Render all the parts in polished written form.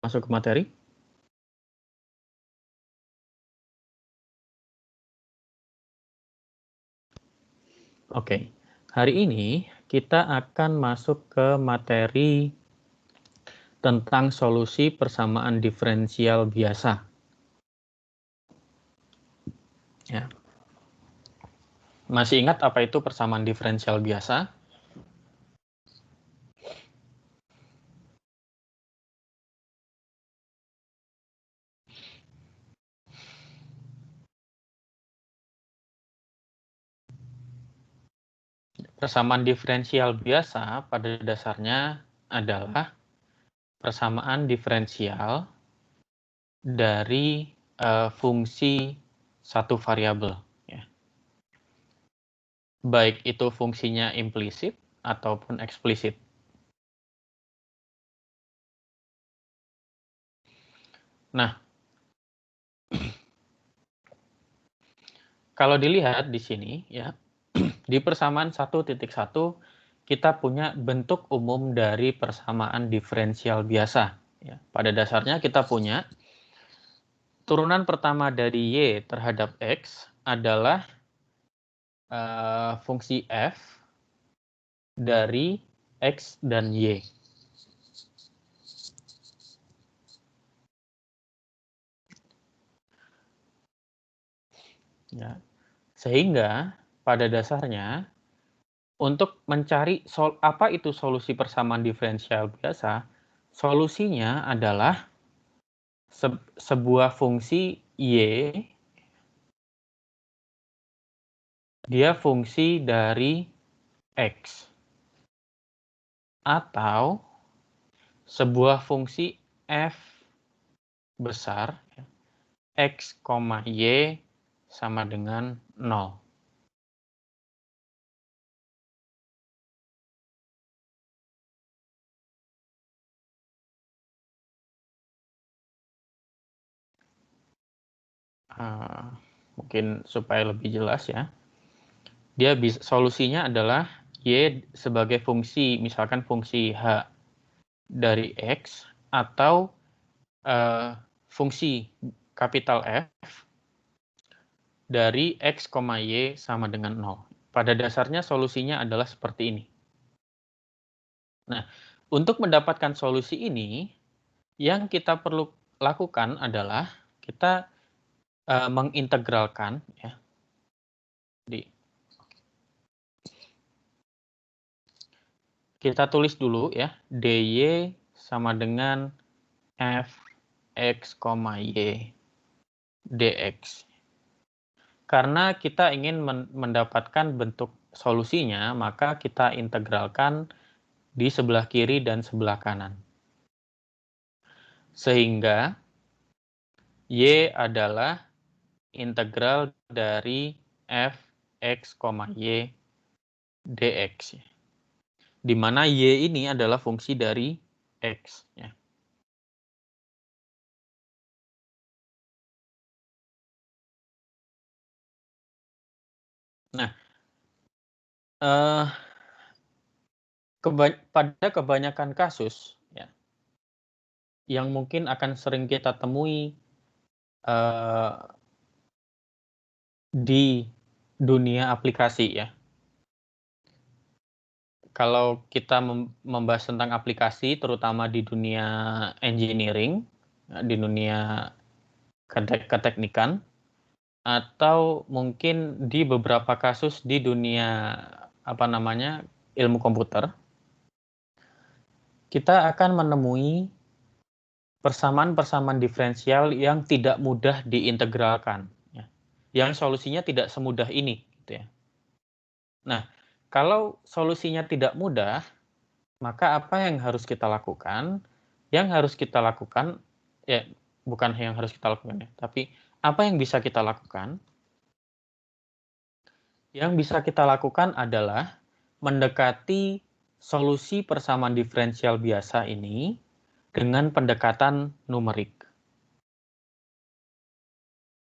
masuk ke materi? Oke, hari ini kita akan masuk ke materi tentang solusi persamaan diferensial biasa. Ya. Masih ingat apa itu persamaan diferensial biasa? Persamaan diferensial biasa pada dasarnya adalah persamaan diferensial dari fungsi satu variabel. Ya. Baik itu fungsinya implisit ataupun eksplisit. Nah, kalau dilihat di sini, ya, di persamaan 1.1 kita punya bentuk umum dari persamaan diferensial biasa. Ya, pada dasarnya kita punya turunan pertama dari Y terhadap X adalah fungsi F dari X dan Y. Ya. Sehingga pada dasarnya untuk mencari apa itu solusi persamaan diferensial biasa, solusinya adalah sebuah fungsi Y, dia fungsi dari X. Atau sebuah fungsi F besar, X, Y sama dengan 0. Mungkin supaya lebih jelas ya. Dia solusinya adalah Y sebagai fungsi, misalkan fungsi H dari X, atau fungsi kapital F dari X, Y sama dengan 0. Pada dasarnya solusinya adalah seperti ini. Nah, untuk mendapatkan solusi ini, yang kita perlu lakukan adalah kita mengintegralkan, ya. Kita tulis dulu ya, dy sama dengan fx, y dx. Karena kita ingin mendapatkan bentuk solusinya, maka kita integralkan di sebelah kiri dan sebelah kanan. Sehingga y adalah integral dari fx, y dx. Di mana y ini adalah fungsi dari x. Ya. Nah, pada kebanyakan kasus, ya, yang mungkin akan sering kita temui di dunia aplikasi, ya. Kalau kita membahas tentang aplikasi, terutama di dunia engineering, di dunia keteknikan, atau mungkin di beberapa kasus di dunia ilmu komputer, kita akan menemui persamaan-persamaan diferensial yang tidak mudah diintegralkan, ya. Yang solusinya tidak semudah ini, gitu ya. Nah, kalau solusinya tidak mudah, maka apa yang harus kita lakukan? Yang harus kita lakukan, ya bukan yang harus kita lakukan ya, tapi apa yang bisa kita lakukan? Yang bisa kita lakukan adalah mendekati solusi persamaan diferensial biasa ini dengan pendekatan numerik.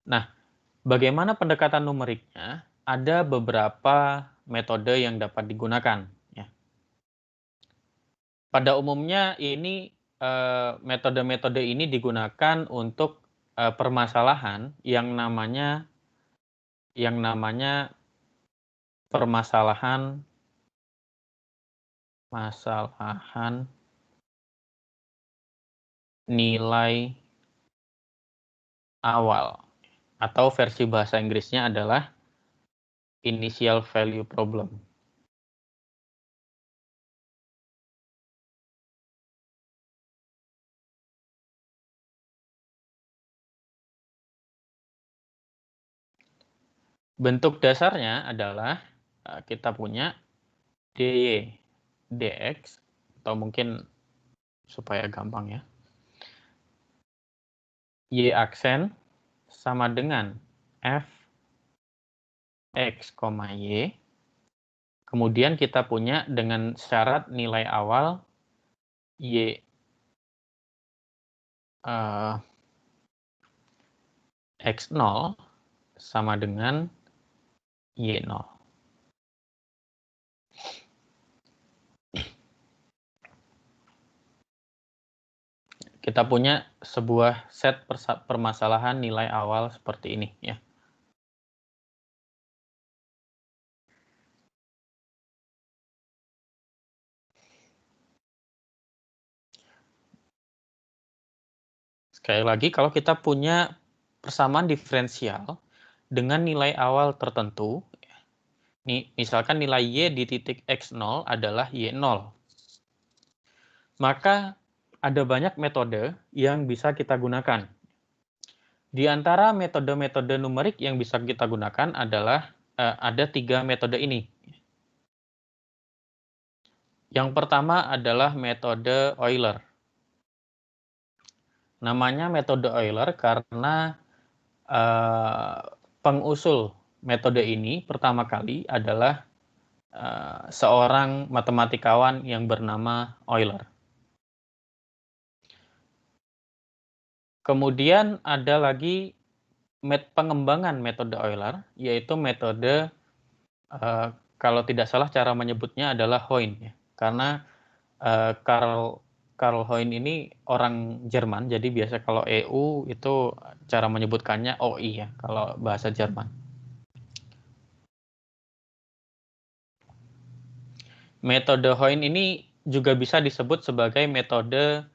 Nah, bagaimana pendekatan numeriknya? Ada beberapa metode yang dapat digunakan. Ya. Pada umumnya ini metode-metode ini digunakan untuk permasalahan yang namanya permasalahan nilai awal, atau versi bahasa Inggrisnya adalah initial value problem. Bentuk dasarnya adalah kita punya dy dx, atau mungkin supaya gampang ya, y aksen sama dengan f x, y. Kemudian kita punya dengan syarat nilai awal y x0 sama dengan y0. Kita punya sebuah set permasalahan nilai awal seperti ini ya. Sekali lagi, kalau kita punya persamaan diferensial dengan nilai awal tertentu, misalkan nilai y di titik x0 adalah y0, maka ada banyak metode yang bisa kita gunakan. Di antara metode-metode numerik yang bisa kita gunakan adalah ada 3 metode ini. Yang pertama adalah metode Euler. Namanya metode Euler karena pengusul metode ini pertama kali adalah seorang matematikawan yang bernama Euler. Kemudian ada lagi pengembangan metode Euler, yaitu metode, kalau tidak salah cara menyebutnya adalah Hoyne, ya. Karena Karl Hoyne ini orang Jerman, jadi biasa kalau EU itu cara menyebutkannya OI ya, kalau bahasa Jerman. Metode Hoyne ini juga bisa disebut sebagai metode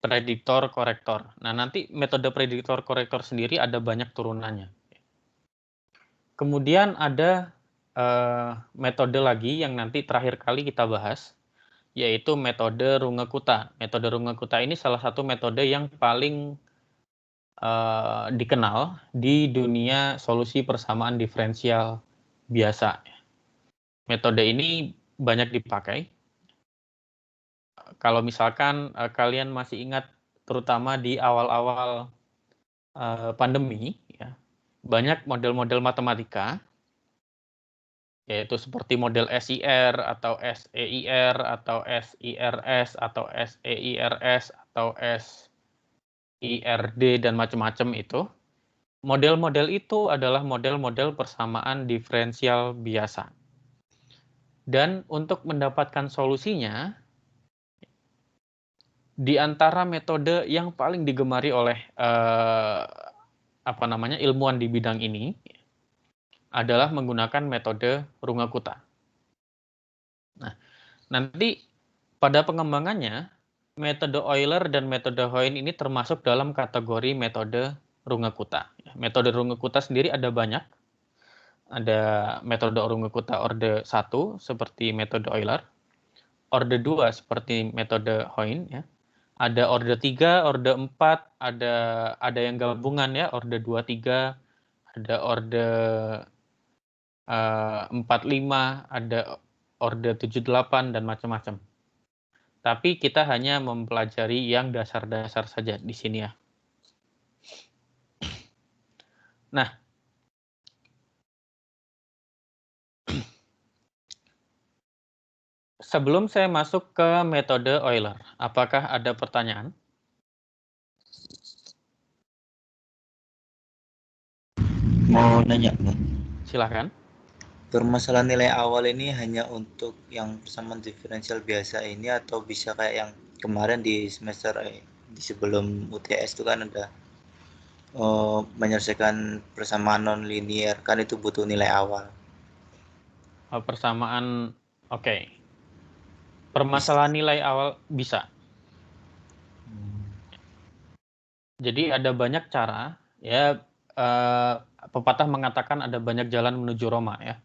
prediktor korektor. Nah, nanti metode prediktor korektor sendiri ada banyak turunannya. Kemudian ada metode lagi yang nanti terakhir kali kita bahas, yaitu metode Runge-Kutta. Metode Runge-Kutta ini salah satu metode yang paling dikenal di dunia solusi persamaan diferensial biasa. Metode ini banyak dipakai. Kalau misalkan kalian masih ingat, terutama di awal-awal pandemi, ya, banyak model-model matematika, yaitu seperti model SIR, atau SEIR, atau SIRS, atau SEIRS, atau SIRD, dan macam-macam itu. Model-model itu adalah model-model persamaan diferensial biasa. Dan untuk mendapatkan solusinya, di antara metode yang paling digemari oleh ilmuwan di bidang ini adalah menggunakan metode Runge-Kutta. Nah, nanti pada pengembangannya, metode Euler dan metode Hoyne ini termasuk dalam kategori metode Runge-Kutta. Metode Runge-Kutta sendiri ada banyak. Ada metode Runge-Kutta orde 1 seperti metode Euler, orde 2 seperti metode Hoyne, ya. Ada orde 3, orde 4, ada yang gabungan ya, orde 2, 3, ada orde 4, 5, ada orde 7, 8, dan macam-macam. Tapi kita hanya mempelajari yang dasar-dasar saja di sini ya. Nah, sebelum saya masuk ke metode Euler, apakah ada pertanyaan? Mau nanya, Bang. Silahkan. Permasalahan nilai awal ini hanya untuk yang persamaan diferensial biasa ini atau bisa kayak yang kemarin di semester di sebelum UTS itu kan ada menyelesaikan persamaan non linear, kan itu butuh nilai awal. Persamaan, oke. Permasalahan nilai awal bisa. Jadi ada banyak cara, ya. Pepatah mengatakan ada banyak jalan menuju Roma, ya.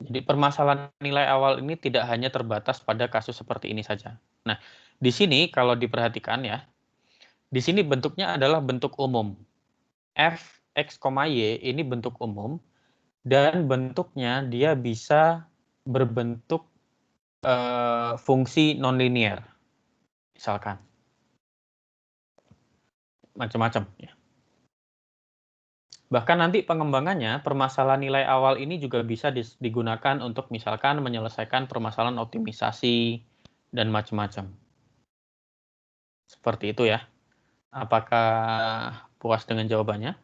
Jadi permasalahan nilai awal ini tidak hanya terbatas pada kasus seperti ini saja. Nah, di sini kalau diperhatikan, ya, di sini bentuknya adalah bentuk umum. F, X, Y ini bentuk umum, dan bentuknya dia bisa berbentuk fungsi nonlinear, misalkan. Macam-macam, ya. Bahkan nanti pengembangannya, permasalahan nilai awal ini juga bisa digunakan untuk misalkan menyelesaikan permasalahan optimisasi dan macam-macam. Seperti itu, ya. Apakah puas dengan jawabannya?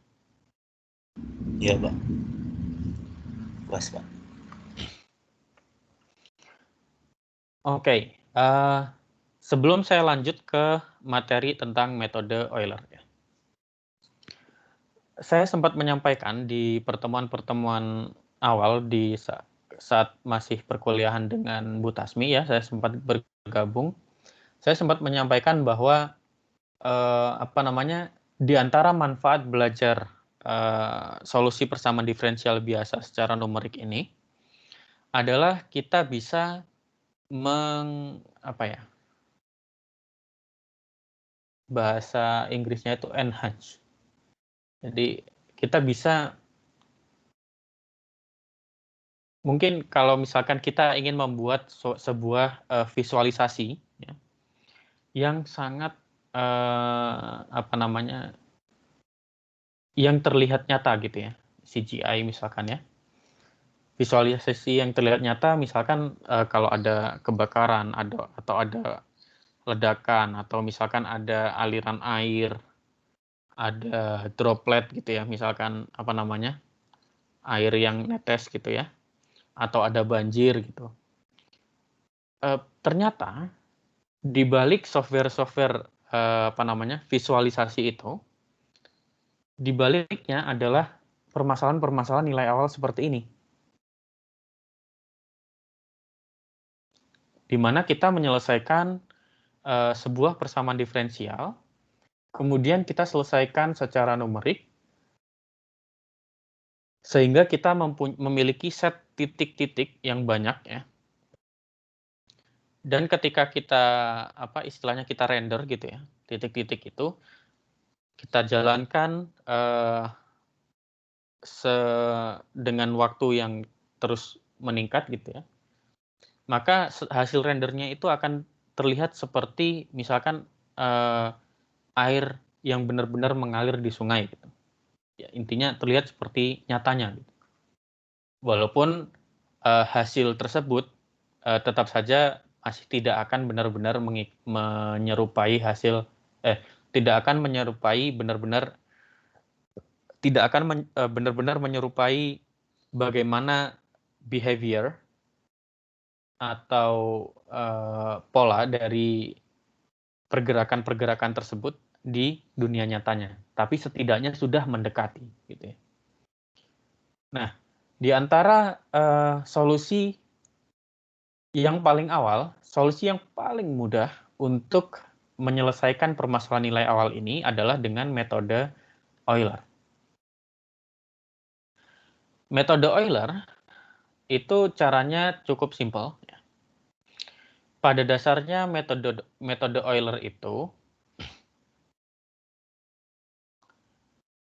Iya, Pak. Puas, Pak. Oke. Sebelum saya lanjut ke materi tentang metode Euler, ya. Saya sempat menyampaikan di pertemuan-pertemuan awal di saat masih perkuliahan dengan Bu Tasmi, ya, saya sempat bergabung. Saya sempat menyampaikan bahwa di antara manfaat belajar solusi persamaan diferensial biasa secara numerik ini adalah kita bisa bahasa Inggrisnya itu enhance. Jadi kita bisa, mungkin kalau misalkan kita ingin membuat sebuah visualisasi, ya, yang sangat yang terlihat nyata gitu, ya, CGI misalkan, ya. Visualisasi yang terlihat nyata misalkan kalau ada kebakaran, atau ada ledakan, atau misalkan ada aliran air, ada droplet gitu, ya, misalkan air yang netes gitu, ya, atau ada banjir gitu. Ternyata di balik software visualisasi itu, di baliknya adalah permasalahan-permasalahan nilai awal seperti ini, di mana kita menyelesaikan sebuah persamaan diferensial, kemudian kita selesaikan secara numerik, sehingga kita memiliki set titik-titik yang banyak, ya. Dan ketika kita istilahnya kita render gitu, ya, titik-titik itu kita jalankan dengan waktu yang terus meningkat gitu, ya. Maka hasil rendernya itu akan terlihat seperti misalkan air yang benar-benar mengalir di sungai gitu. Ya, intinya terlihat seperti nyatanya gitu. Walaupun hasil tersebut tetap saja masih tidak akan benar-benar menyerupai hasil tidak akan menyerupai benar-benar tidak akan benar-benar menyerupai bagaimana behavior atau pola dari pergerakan-pergerakan tersebut di dunia nyatanya, tapi setidaknya sudah mendekati gitu, ya. Nah, di antara solusi yang paling awal, solusi yang paling mudah untuk menyelesaikan permasalahan nilai awal ini adalah dengan metode Euler. Metode Euler itu caranya cukup simpel, ya. Pada dasarnya metode Euler itu,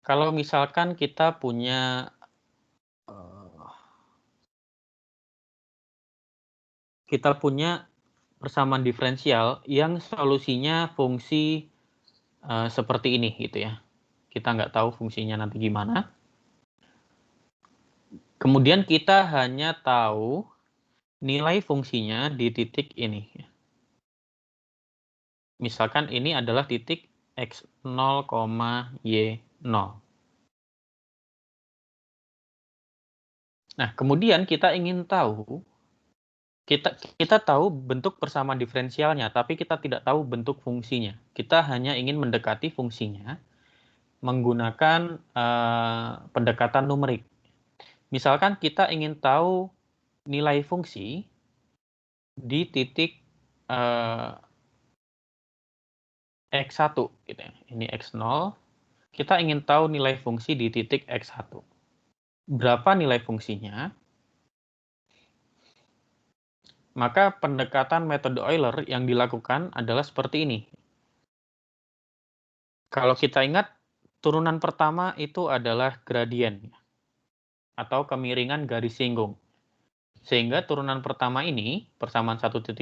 kalau misalkan kita punya persamaan diferensial yang solusinya fungsi seperti ini gitu, ya. Kita nggak tahu fungsinya nanti gimana. Kemudian kita hanya tahu nilai fungsinya di titik ini. Misalkan ini adalah titik x0, y0. Nah, kemudian kita ingin tahu kita tahu bentuk persamaan diferensialnya, tapi kita tidak tahu bentuk fungsinya. Kita hanya ingin mendekati fungsinya menggunakan pendekatan numerik. Misalkan kita ingin tahu nilai fungsi di titik X1, gitu ya. Ini X0, kita ingin tahu nilai fungsi di titik X1. Berapa nilai fungsinya? Maka pendekatan metode Euler yang dilakukan adalah seperti ini. Kalau kita ingat, turunan pertama itu adalah gradien atau kemiringan garis singgung. Sehingga turunan pertama ini, persamaan 1.2,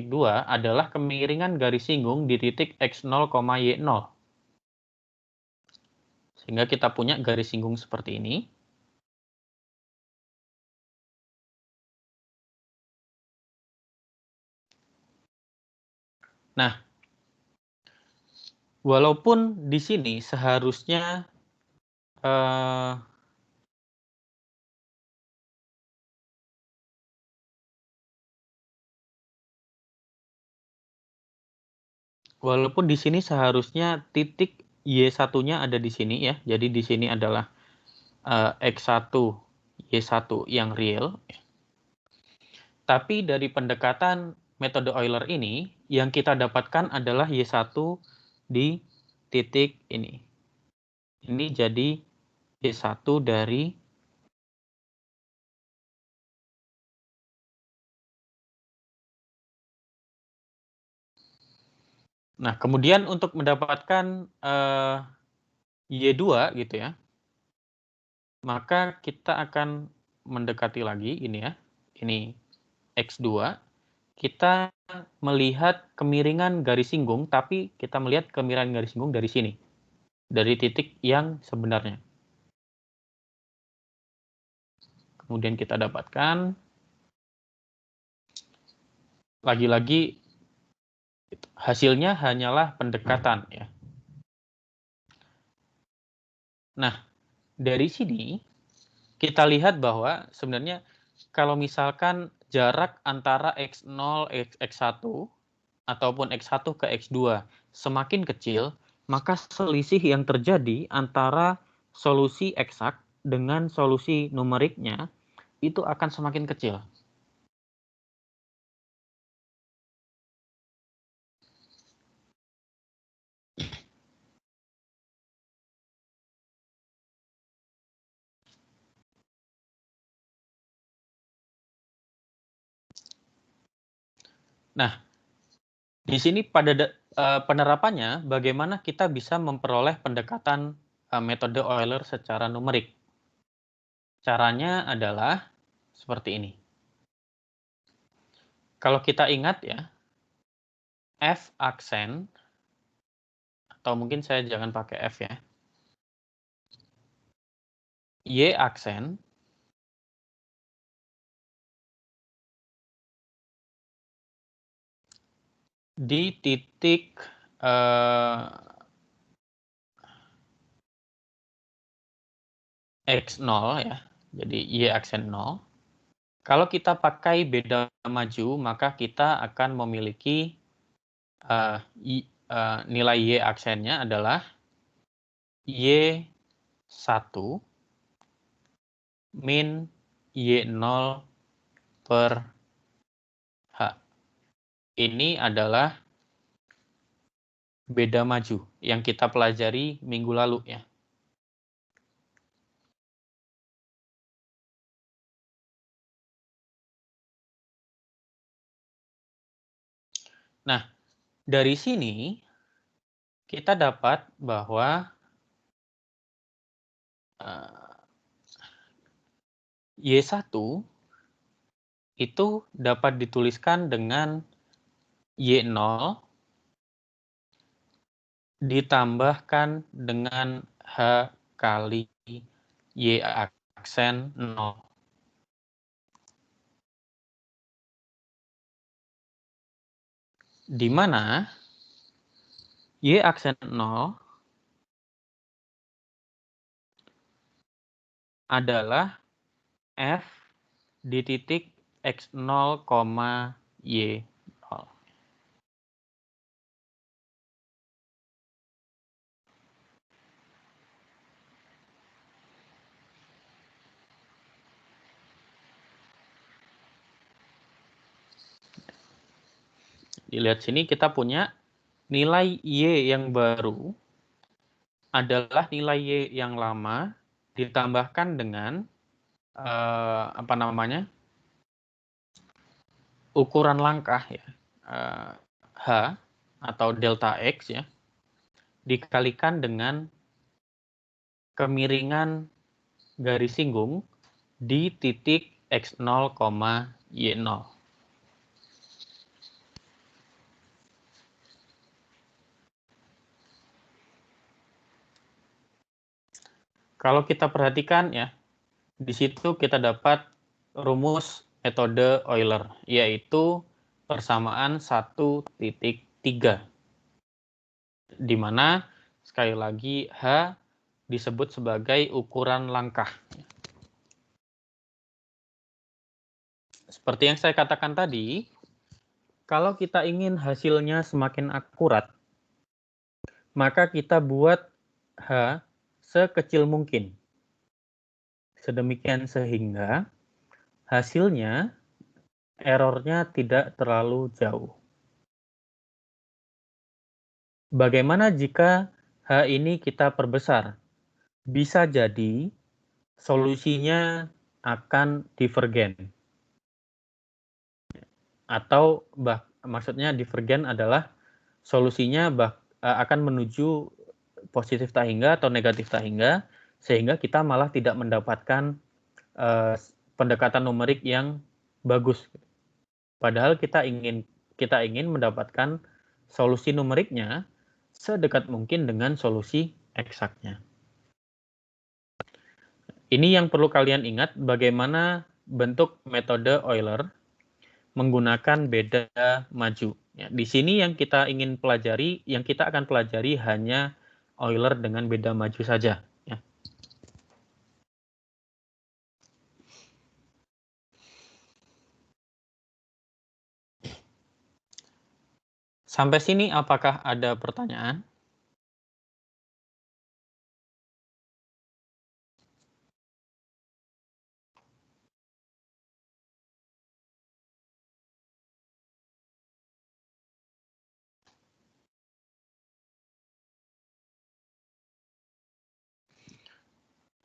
adalah kemiringan garis singgung di titik X0, Y0. Sehingga kita punya garis singgung seperti ini. Nah, walaupun di sini seharusnya titik Y1-nya ada di sini ya. Jadi di sini adalah X1, Y1 yang real. Tapi dari pendekatan metode Euler ini, yang kita dapatkan adalah Y1 di titik ini. Ini jadi Y1 dari Nah, kemudian untuk mendapatkan Y2 gitu ya, maka kita akan mendekati lagi ini ya, ini X2, kita melihat kemiringan garis singgung, tapi kita melihat kemiringan garis singgung dari sini, dari titik yang sebenarnya. Kemudian kita dapatkan, lagi-lagi hasilnya hanyalah pendekatan ya. Nah, dari sini kita lihat bahwa sebenarnya kalau misalkan jarak antara X0, X1 ataupun X1 ke X2 semakin kecil, maka selisih yang terjadi antara solusi eksak dengan solusi numeriknya itu akan semakin kecil. Nah, di sini pada penerapannya bagaimana kita bisa memperoleh pendekatan metode Euler secara numerik. Caranya adalah seperti ini. Kalau kita ingat ya, F aksen, atau mungkin saya jangan pakai F ya, Y aksen di titik X0 ya, jadi Y aksen 0. Kalau kita pakai beda maju, maka kita akan memiliki nilai Y aksennya adalah Y1 min Y0 per H. Ini adalah beda maju yang kita pelajari minggu lalu ya. Nah, dari sini kita dapat bahwa Y1 itu dapat dituliskan dengan Y0 ditambahkan dengan H kali Y aksen 0. Di mana Y aksen 0 adalah F di titik X0, Y 0. Dilihat sini kita punya nilai Y yang baru adalah nilai Y yang lama ditambahkan dengan ukuran langkah ya, H atau delta X ya, dikalikan dengan kemiringan garis singgung di titik X0, Y0. Kalau kita perhatikan ya, di situ kita dapat rumus metode Euler, yaitu persamaan 1.3, di mana sekali lagi H disebut sebagai ukuran langkah. Seperti yang saya katakan tadi, kalau kita ingin hasilnya semakin akurat, maka kita buat H sekecil mungkin. Sedemikian sehingga hasilnya, errornya tidak terlalu jauh. Bagaimana jika H ini kita perbesar? Bisa jadi solusinya akan divergen. Atau maksudnya divergen adalah solusinya akan menuju positif tak hingga atau negatif tak hingga, sehingga kita malah tidak mendapatkan pendekatan numerik yang bagus. Padahal kita ingin mendapatkan solusi numeriknya sedekat mungkin dengan solusi eksaknya. Ini yang perlu kalian ingat, bagaimana bentuk metode Euler menggunakan beda maju. Ya, di sini yang kita akan pelajari hanya Euler dengan beda maju saja. Ya. Sampai sini apakah ada pertanyaan?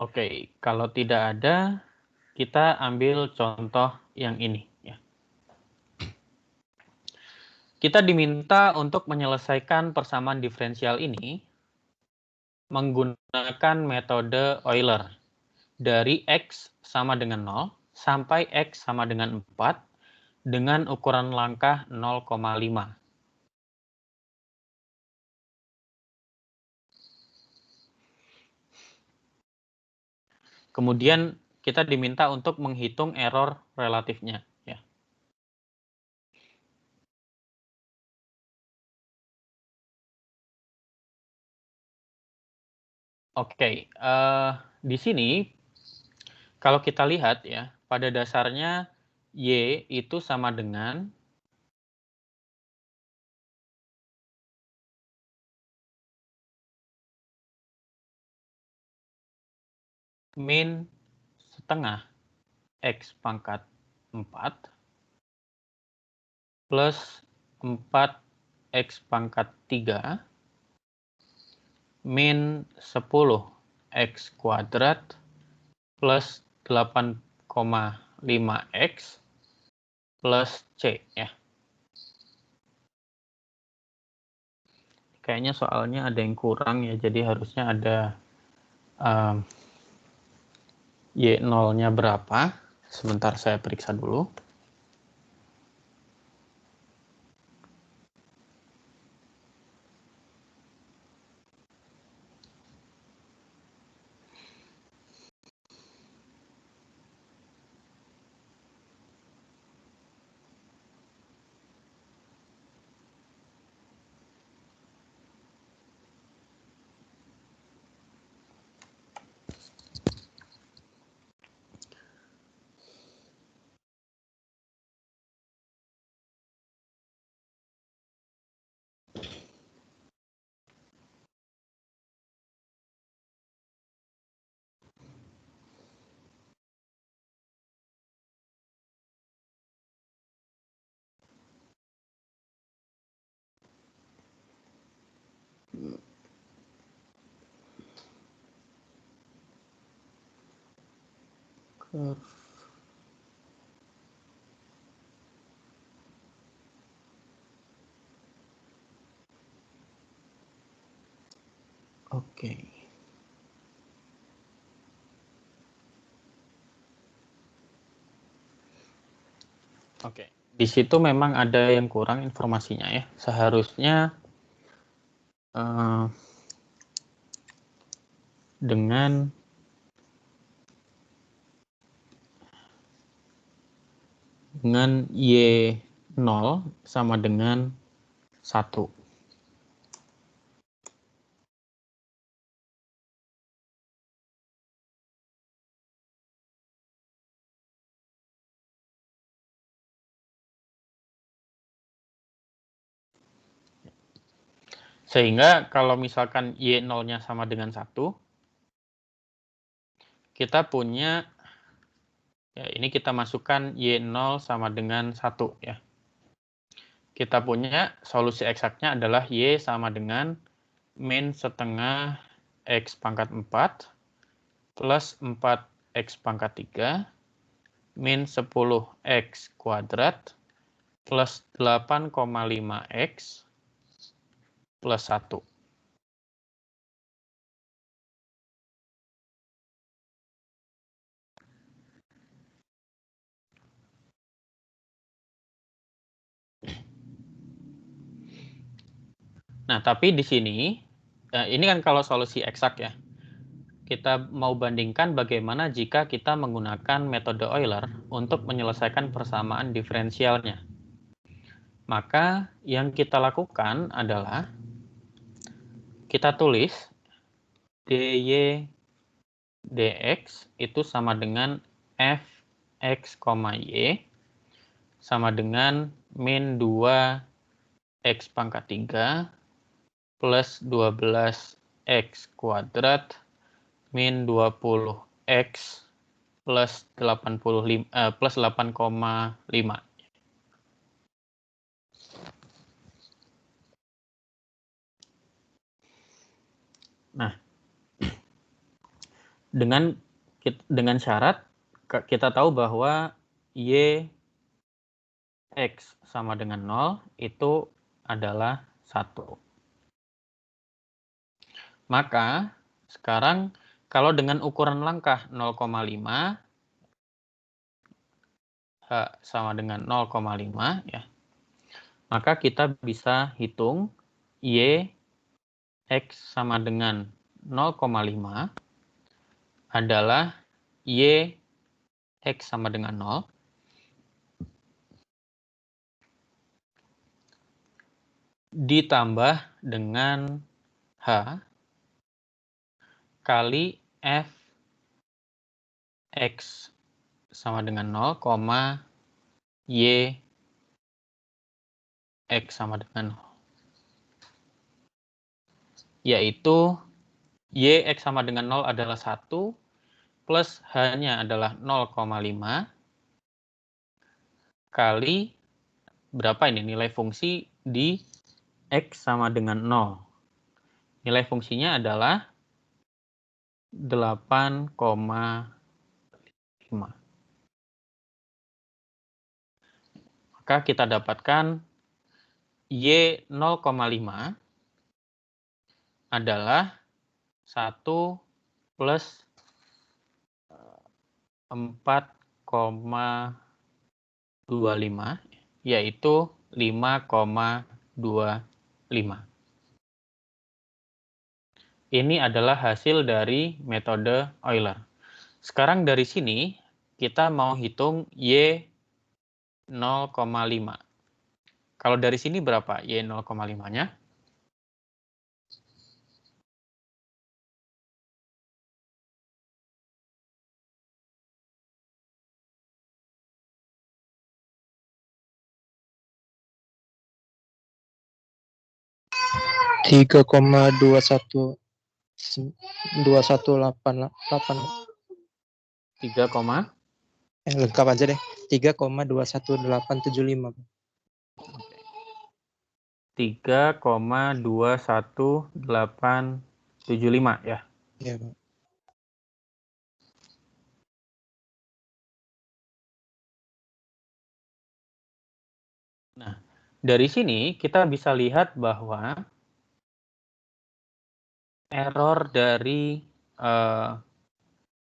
Oke, kalau tidak ada, kita ambil contoh yang ini. Ya. Kita diminta untuk menyelesaikan persamaan diferensial ini menggunakan metode Euler. Dari X sama dengan 0 sampai X sama dengan 4 dengan ukuran langkah 0,5. Kemudian kita diminta untuk menghitung error relatifnya. Ya. Oke, di sini kalau kita lihat ya, pada dasarnya Y itu sama dengan min setengah X pangkat 4 plus 4X pangkat 3 min 10 X kuadrat plus 8,5X plus C ya. Kayaknya soalnya ada yang kurang ya, jadi harusnya ada Y0-nya berapa. Sebentar saya periksa dulu. Oke. Oke. Di situ memang ada yang kurang informasinya ya. Seharusnya dengan Y0 sama dengan 1. Sehingga kalau misalkan Y0-nya sama dengan 1, kita punya, ya ini kita masukkan Y0 sama dengan 1 ya. Kita punya solusi eksaknya adalah Y sama dengan min setengah X pangkat 4 plus 4X pangkat 3 min 10X kuadrat plus 8,5X plus 1. Nah, tapi di sini, ini kan kalau solusi eksak ya. Kita mau bandingkan bagaimana jika kita menggunakan metode Euler untuk menyelesaikan persamaan diferensialnya. Maka yang kita lakukan adalah kita tulis dy dx itu sama dengan fx, y sama dengan min 2x pangkat 3 plus 12x kuadrat min 20x plus 8,5. Nah, dengan syarat kita tahu bahwa y x sama dengan 0 itu adalah 1. Maka sekarang kalau dengan ukuran langkah 0,5 H sama dengan 0,5 ya. Maka kita bisa hitung y x sama dengan 0,5 adalah y x sama dengan 0 ditambah dengan H kali f x sama dengan 0, y x sama dengan 0. Yaitu y x sama dengan 0 adalah 1 plus H-nya adalah 0,5 kali berapa ini nilai fungsi di x sama dengan 0. Nilai fungsinya adalah 8,5. Maka kita dapatkan Y 0,5 adalah 1 plus 4,25 yaitu 5,25. Ini adalah hasil dari metode Euler. Sekarang dari sini kita mau hitung Y 0,5. Kalau dari sini berapa Y 0,5-nya? Tiga 2188. 3, Lengkap aja deh. 3,21875. 3,21875 ya. Iya, Pak. Nah, dari sini kita bisa lihat bahwa error dari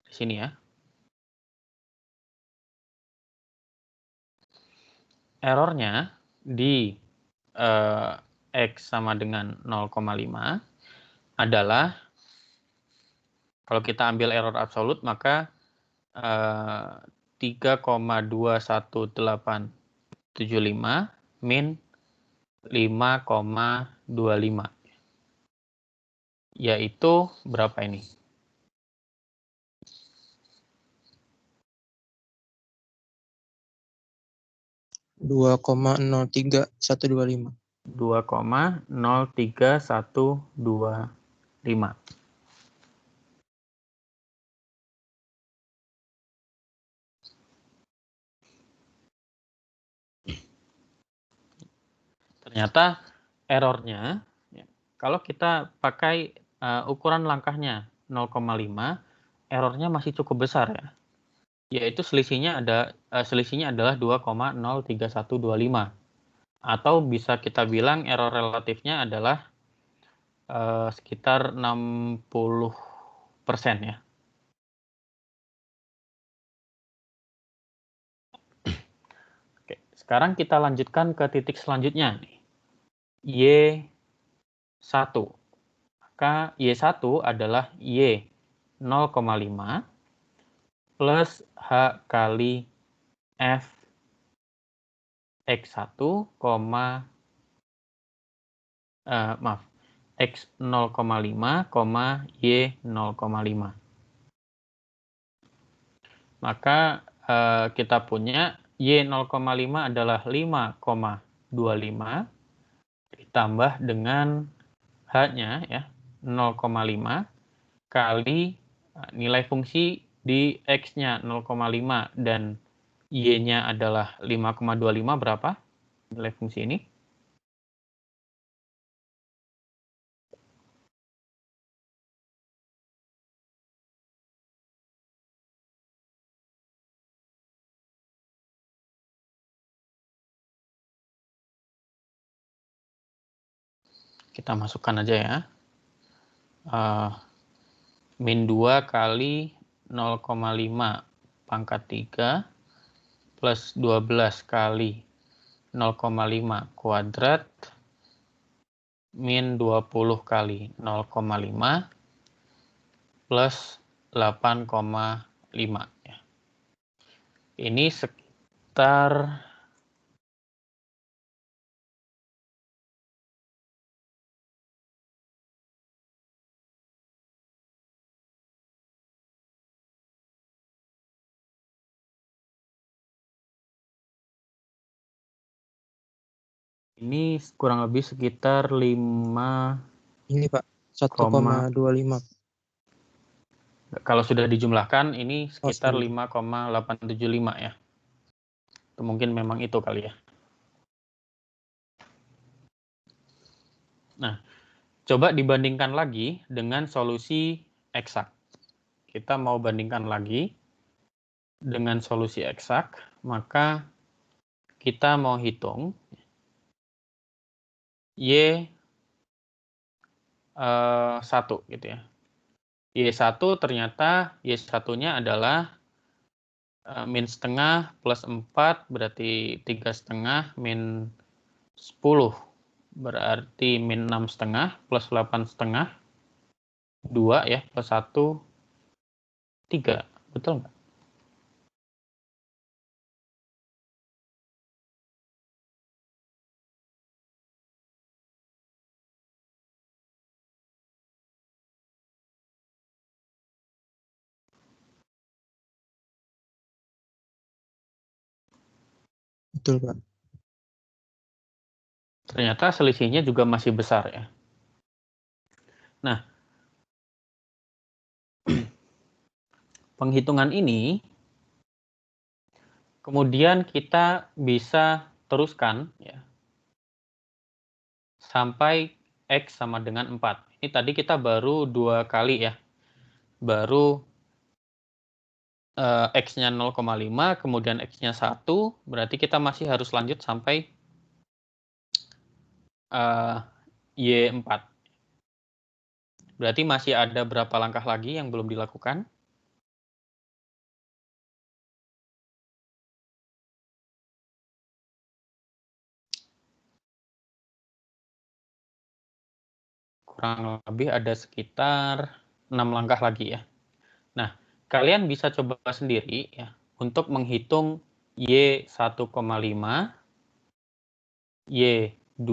di sini ya. Errornya di X sama dengan 0,5 adalah, kalau kita ambil error absolut, maka 3,21875 min 5,25. Yaitu berapa ini? 2,03125. 2,03125. Ternyata errornya, kalau kita pakai ukuran langkahnya 0,5, errornya masih cukup besar ya. Yaitu selisihnya adalah 2,03125. Atau bisa kita bilang error relatifnya adalah sekitar 60% ya. Oke, sekarang kita lanjutkan ke titik selanjutnya nih. Y1. Maka Y1 adalah Y 0,5 plus H kali F X1, X 0,5, Y 0,5. Maka kita punya Y 0,5 adalah 5,25 ditambah dengan H-nya ya 0,5 kali nilai fungsi di X-nya 0,5 dan Y-nya adalah 5,25, berapa nilai fungsi ini? Kita masukkan aja ya. Min 2 kali 0,5 pangkat 3 plus 12 kali 0,5 kuadrat min 20 kali 0,5 plus 8,5 ya. Ini sekitar ini kurang lebih sekitar 5. Ini Pak, 1,25. Kalau sudah dijumlahkan ini sekitar 9. 5,875 ya. Itu mungkin memang itu kali ya. Nah, coba dibandingkan lagi dengan solusi eksak. Kita mau bandingkan lagi dengan solusi eksak, maka kita mau hitung Y1 gitu ya. Y1 ternyata Y1-nya adalah min setengah plus 4 berarti 3,5 min 10 berarti min 6,5 plus 8,5 2 ya plus 1 3, betul nggak? Betul Pak. Ternyata selisihnya juga masih besar ya. Nah, penghitungan ini kemudian kita bisa teruskan ya sampai X sama dengan 4. Ini tadi kita baru 2 kali ya. Baru X-nya 0,5, kemudian X-nya 1, berarti kita masih harus lanjut sampai Y4. Berarti masih ada berapa langkah lagi yang belum dilakukan? Kurang lebih ada sekitar 6 langkah lagi ya. Nah, kalian bisa coba sendiri ya untuk menghitung Y1,5, Y2,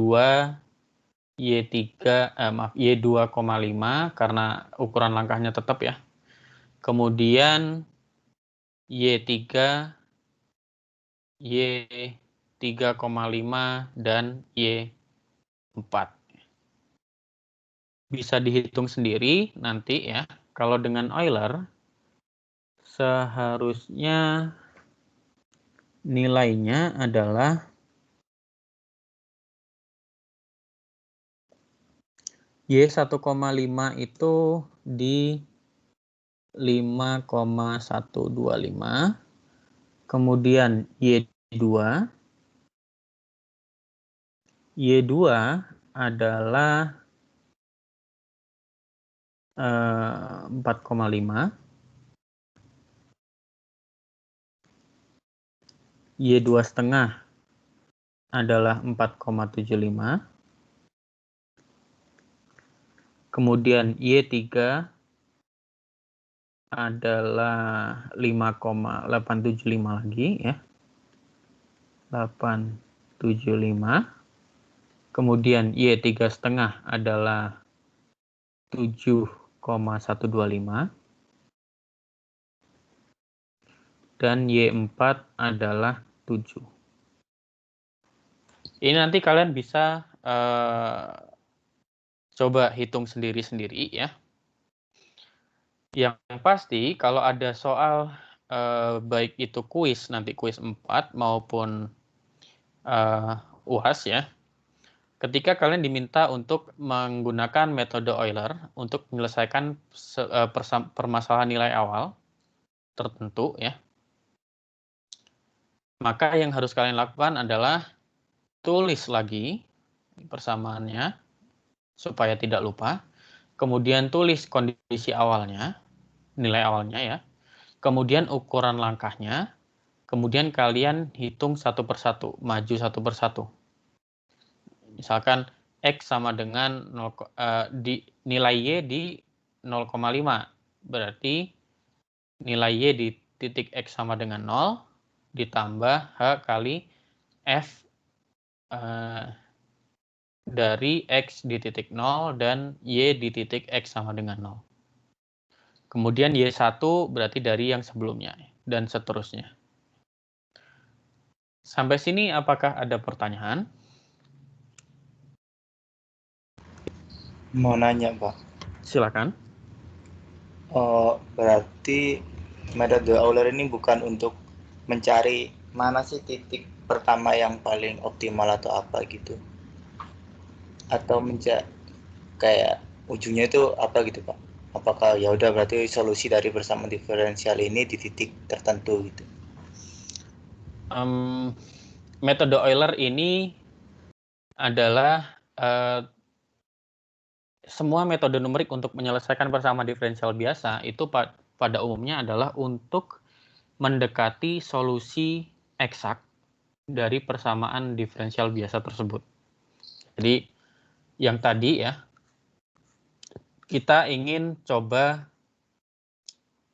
Y2,5 karena ukuran langkahnya tetap ya. Kemudian Y3, Y3,5 dan Y4. Bisa dihitung sendiri nanti ya. Kalau dengan Euler seharusnya nilainya adalah Y1,5 itu di 5,125. Kemudian Y2 adalah 4,5. Y2,5 adalah 4,75. Kemudian Y3 adalah 5,875 lagi ya. 875. Kemudian Y3,5 adalah 7,125. Dan Y4 adalah 7. Ini nanti kalian bisa coba hitung sendiri-sendiri ya. Yang pasti kalau ada soal baik itu kuis, nanti kuis 4 maupun UAS ya, ketika kalian diminta untuk menggunakan metode Euler untuk menyelesaikan permasalahan nilai awal tertentu ya, maka yang harus kalian lakukan adalah tulis lagi persamaannya supaya tidak lupa, kemudian tulis kondisi awalnya, nilai awalnya ya, kemudian ukuran langkahnya, kemudian kalian hitung satu persatu, maju satu persatu. Misalkan X sama dengan nilai Y di 0,5, berarti nilai Y di titik X sama dengan 0, ditambah H kali F dari X di titik 0 dan Y di titik X sama dengan 0. Kemudian Y1 berarti dari yang sebelumnya, dan seterusnya. Sampai sini apakah ada pertanyaan? Mau nanya, Pak. Silakan. Oh, berarti metode Euler ini bukan untuk mencari mana sih titik pertama yang paling optimal atau apa gitu. Atau kayak ujungnya itu apa gitu, Pak? Apakah ya udah berarti solusi dari persamaan diferensial ini di titik tertentu gitu. Metode Euler ini adalah semua metode numerik untuk menyelesaikan persamaan diferensial biasa itu pada umumnya adalah untuk mendekati solusi eksak dari persamaan diferensial biasa tersebut. Jadi yang tadi ya, kita ingin coba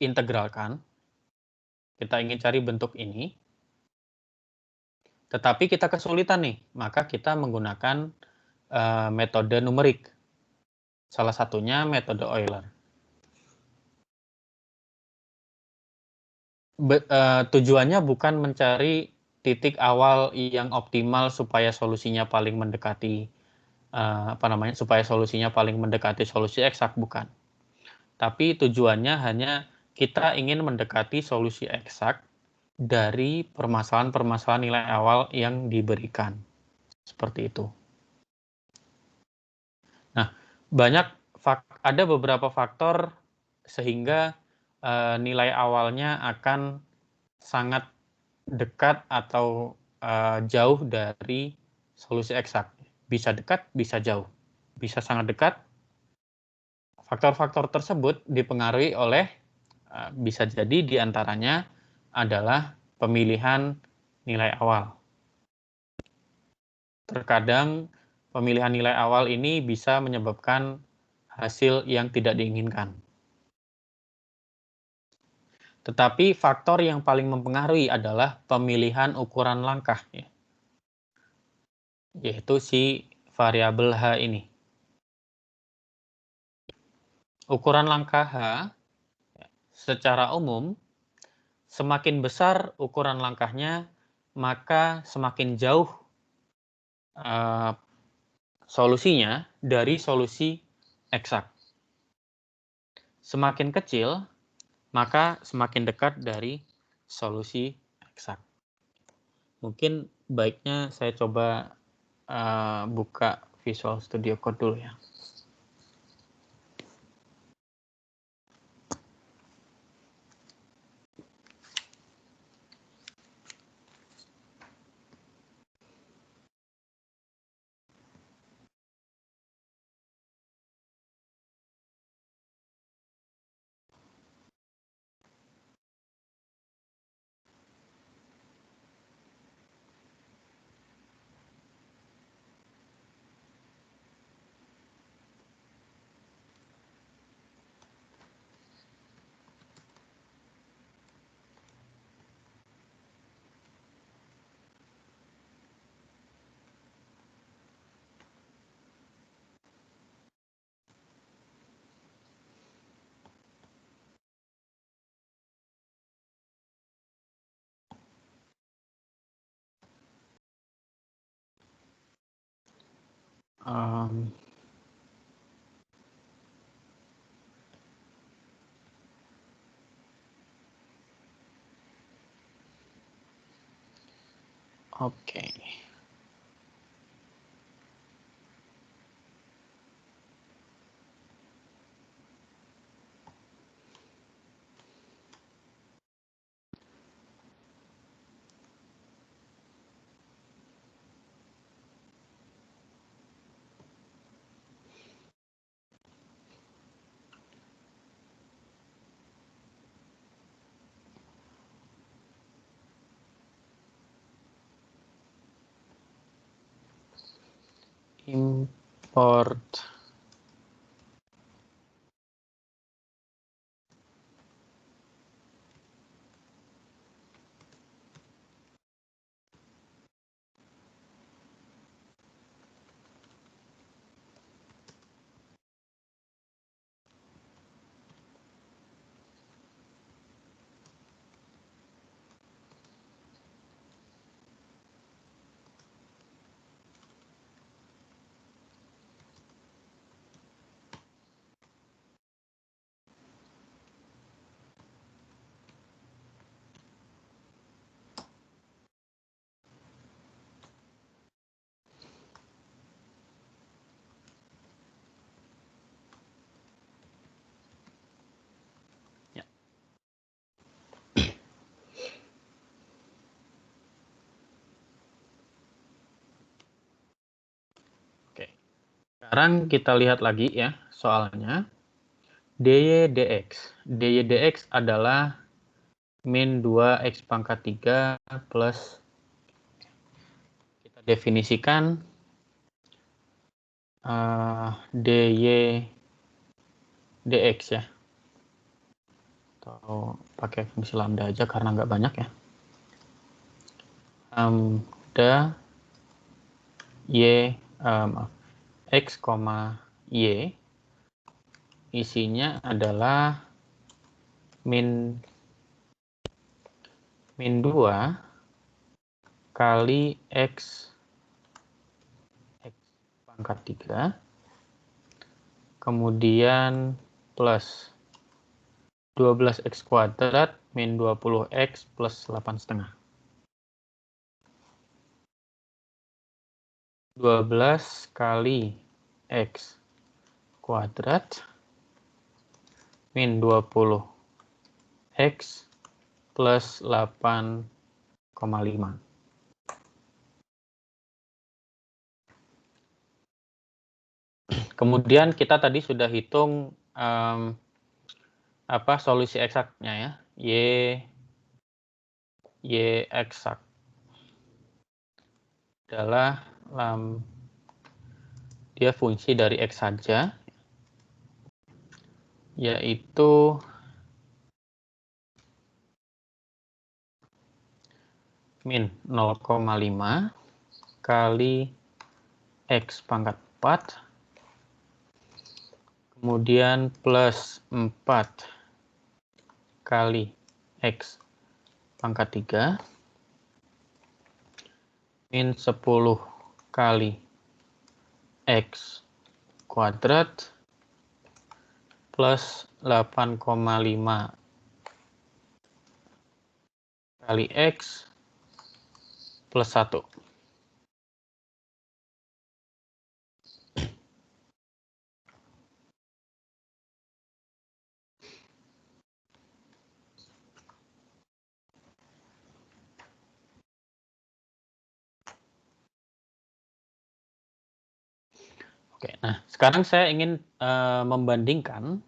integralkan, kita ingin cari bentuk ini, tetapi kita kesulitan nih, maka kita menggunakan metode numerik. Salah satunya metode Euler. Tujuannya bukan mencari titik awal yang optimal supaya solusinya paling mendekati supaya solusinya paling mendekati solusi eksak, bukan. Tapi tujuannya hanya kita ingin mendekati solusi eksak dari permasalahan-permasalahan nilai awal yang diberikan. Seperti itu. Nah, ada beberapa faktor sehingga nilai awalnya akan sangat dekat atau jauh dari solusi eksak. bisa dekat, bisa jauh. Bisa sangat dekat. Faktor-faktor tersebut dipengaruhi oleh, bisa jadi diantaranya adalah pemilihan nilai awal. Terkadang pemilihan nilai awal ini bisa menyebabkan hasil yang tidak diinginkan. Tetapi faktor yang paling mempengaruhi adalah pemilihan ukuran langkah, ya. Yaitu si variabel H ini. Ukuran langkah H secara umum, semakin besar ukuran langkahnya, maka semakin jauh solusinya dari solusi eksak. Semakin kecil, maka semakin dekat dari solusi eksak. Mungkin baiknya saya coba buka Visual Studio Code dulu ya. Oke. Import ya. Oke. Sekarang kita lihat lagi ya soalnya. dy dx. dy dx adalah min 2x pangkat 3 plus, kita definisikan dy dx ya. Atau pakai fungsi lambda aja karena nggak banyak ya. Lambda y x, y isinya adalah min 2 kali x pangkat 3 kemudian plus 12x kuadrat min 20x plus 8,5. 12 kali x kuadrat min 20x plus 8,5. kemudian kita tadi sudah hitung solusi eksaknya ya, y eksak adalah dia fungsi dari x saja, yaitu min 0,5 kali x pangkat 4, kemudian plus 4 kali x pangkat 3, min 10 kali x kuadrat plus 8,5 kali x plus 1. Oke, nah sekarang saya ingin membandingkan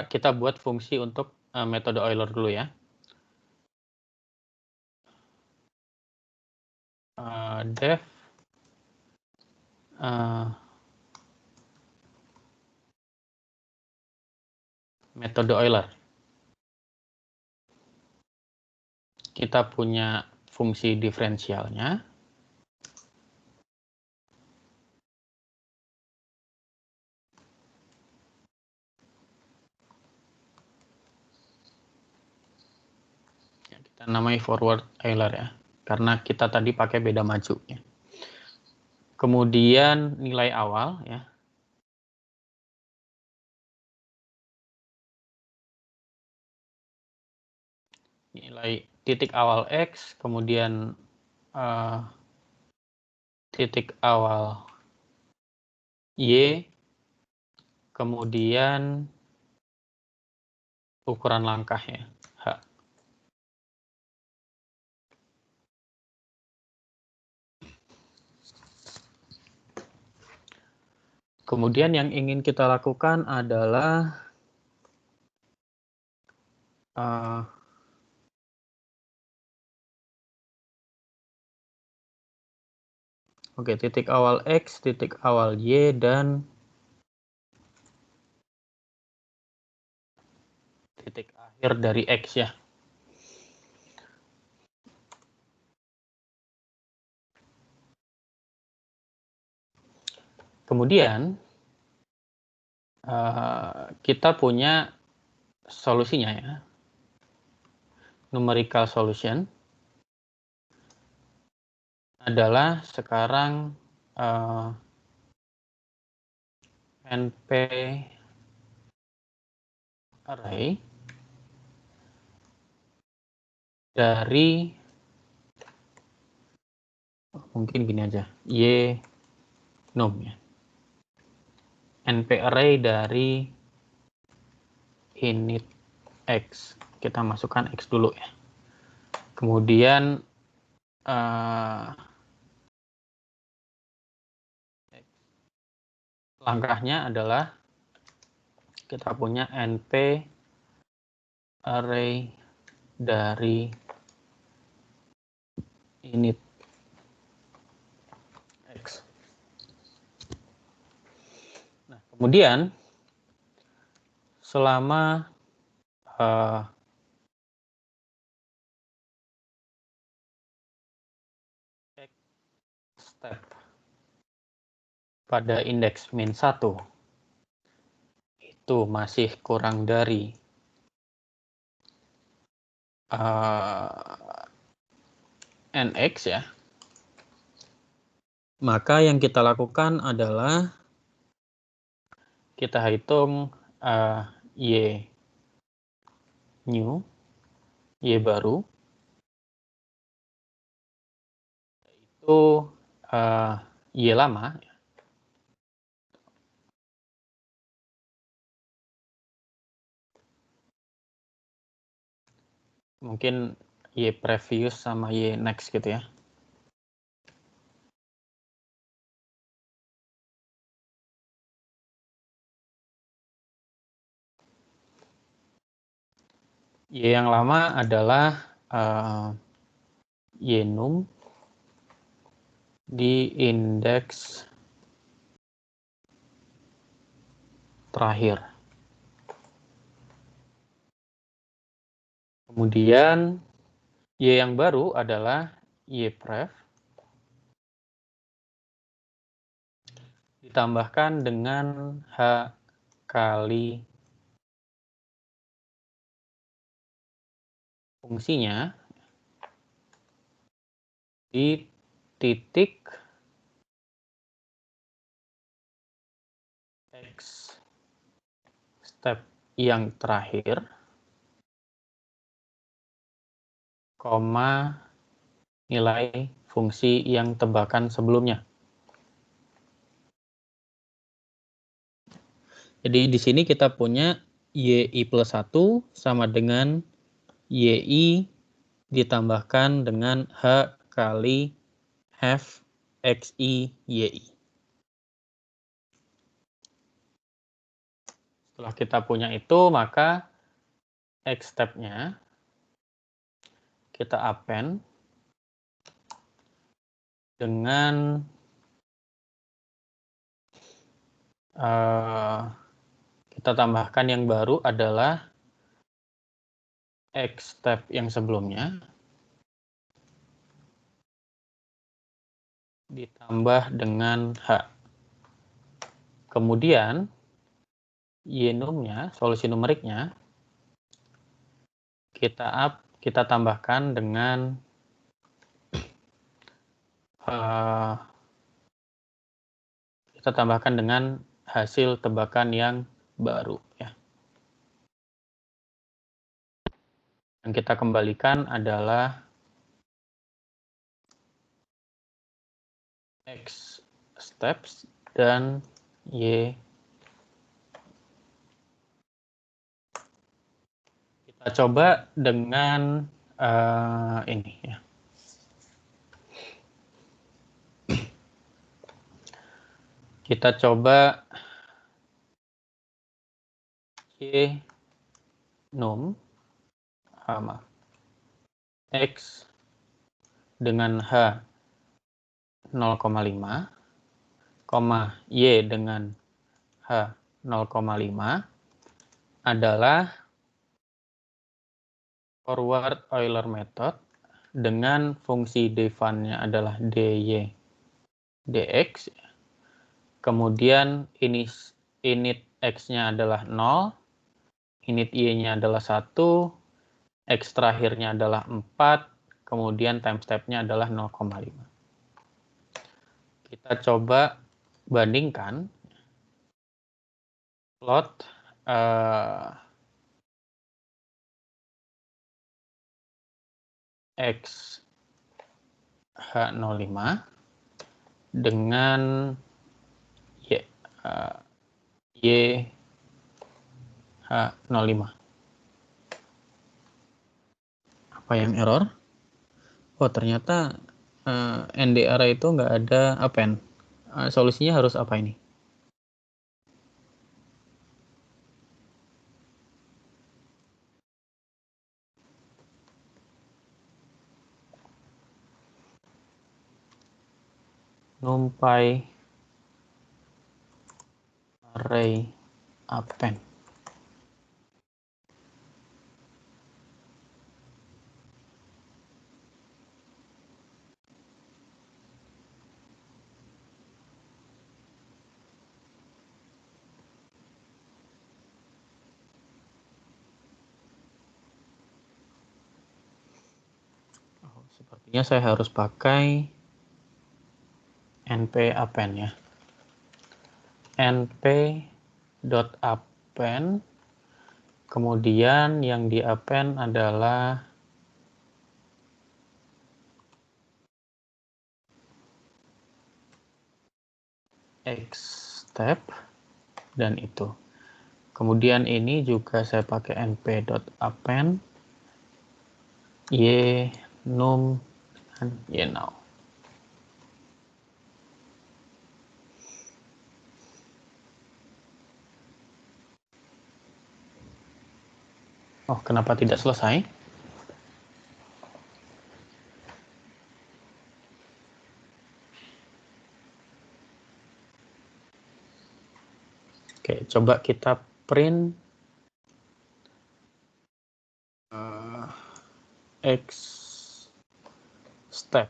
kita buat fungsi untuk metode Euler dulu ya. Def metode Euler. Kita punya fungsi diferensialnya. Kita namai forward Euler ya, karena kita tadi pakai beda maju ya. Kemudian nilai awal ya. Nilai titik awal X, kemudian titik awal Y, kemudian ukuran langkah ya, H. Kemudian yang ingin kita lakukan adalah titik awal X, titik awal Y, dan titik akhir dari X ya. Kemudian kita punya solusinya ya. Numerical solution adalah sekarang NP array dari, mungkin gini aja, Y num ya. NP array dari init X. Kita masukkan X dulu ya. Kemudian langkahnya adalah kita punya NP array dari init X. Nah, kemudian selama step pada indeks min 1 itu masih kurang dari nx ya, maka yang kita lakukan adalah kita hitung y new, y baru, itu y lama. Mungkin y previous sama y next gitu ya. Y yang lama adalah Y num di indeks terakhir. Kemudian Y yang baru adalah Y pref ditambahkan dengan H kali fungsinya di titik X step yang terakhir, koma nilai fungsi yang tebakan sebelumnya. Jadi di sini kita punya YI plus 1 sama dengan YI ditambahkan dengan H kali F XI YI. Setelah kita punya itu, maka X step-nya kita append dengan kita tambahkan yang baru adalah X step yang sebelumnya ditambah dengan H. Kemudian Y num-nya, solusi numeriknya, kita tambahkan dengan hasil tebakan yang baru, ya. Yang kita kembalikan adalah X steps dan Y. Kita coba dengan ini, ya. Kita coba Y num X dengan H 0,5, Y dengan H 0,5 adalah forward Euler method dengan fungsi definnya adalah dy dx. Kemudian init x-nya adalah 0, init y-nya adalah 1, x terakhirnya adalah 4, kemudian time step-nya adalah 0,5. Kita coba bandingkan plot X H05 dengan Y H05. Apa yang error? Oh, ternyata NDR itu nggak ada append. Solusinya harus apa ini? NumPy array append. Sepertinya saya harus pakai np append, ya. np.append, kemudian yang di append adalah X step dan itu. Kemudian ini juga saya pakai np.append Y num dan Y now. Oh, kenapa tidak selesai? Oke, coba kita print X step.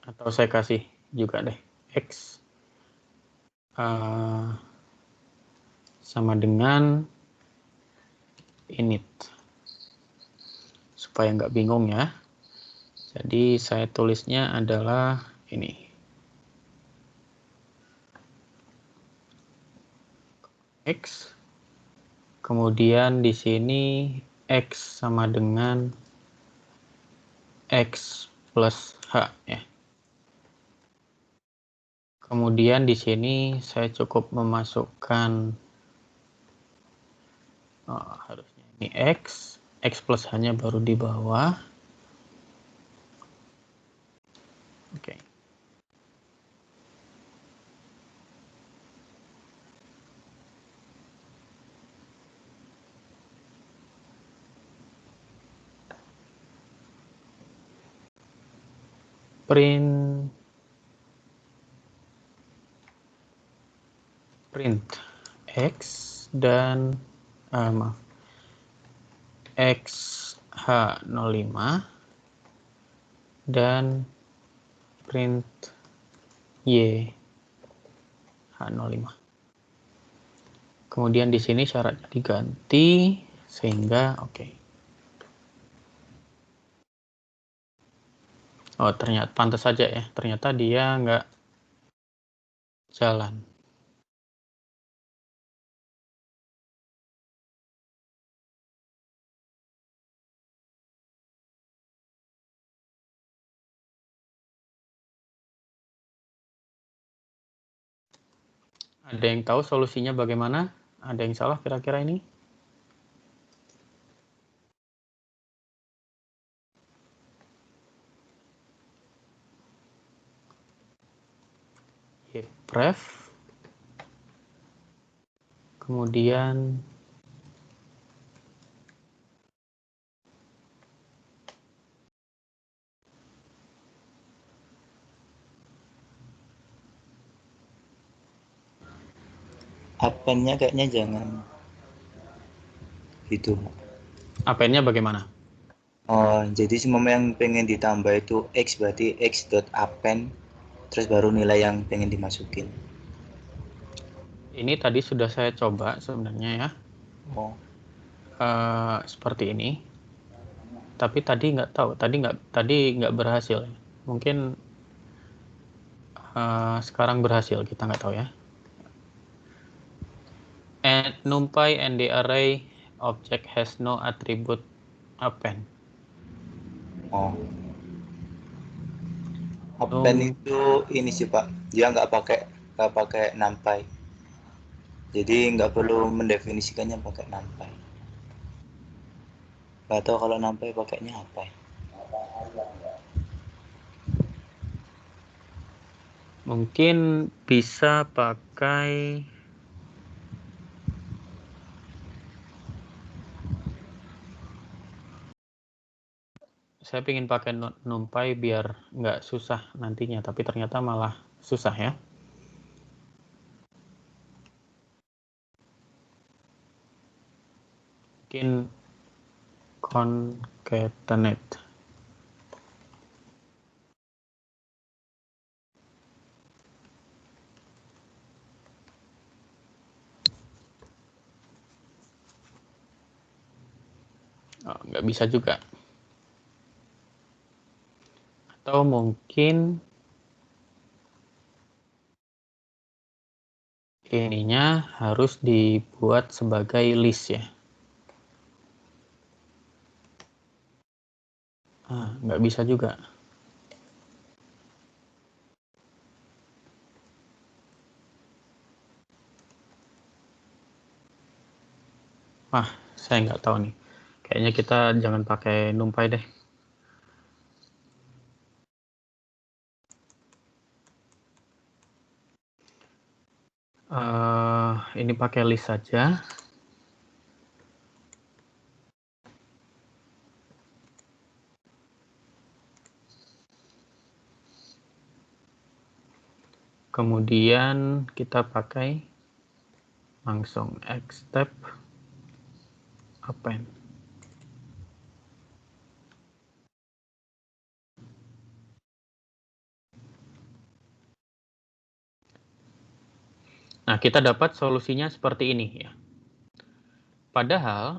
Atau saya kasih juga deh, X sama dengan init. Supaya nggak bingung ya. Jadi saya tulisnya adalah ini. X. Kemudian di sini X sama dengan X plus H ya. Kemudian di sini saya cukup memasukkan harusnya ini X plus H-nya baru di bawah. Oke. Print X dan maaf, XH05 dan print YH05. Kemudian di sini syaratnya diganti sehingga oke. Oh, ternyata pantas saja ya. Ternyata dia nggak jalan. Ada yang tahu solusinya bagaimana? Ada yang salah kira-kira ini? Pref. Kemudian Append-nya kayaknya jangan gitu. append-nya bagaimana? Oh, jadi semua yang pengen ditambah itu X, berarti X.append, terus baru nilai yang pengen dimasukin. Ini tadi sudah saya coba sebenarnya ya. Oh. Seperti ini. Tapi tadi nggak tahu, tadi nggak berhasil. Mungkin sekarang berhasil, kita nggak tahu ya. And NumPy and the array object has no attribute append. Oh. Append itu ini sih Pak, dia nggak pakai NumPy. Jadi nggak perlu mendefinisikannya pakai NumPy. Nggak tahu kalau NumPy pakainya apa. Mungkin bisa pakai saya ingin pakai NumPy biar nggak susah nantinya, tapi ternyata malah susah ya. Mungkin concatenate. Oh, nggak bisa juga. Atau mungkin ininya harus dibuat sebagai list ya. Nggak bisa juga. Saya nggak tahu nih. Kayaknya kita jangan pakai NumPy deh. Ini pakai list saja. Kemudian kita pakai langsung Xtab append. Nah, kita dapat solusinya seperti ini ya. Padahal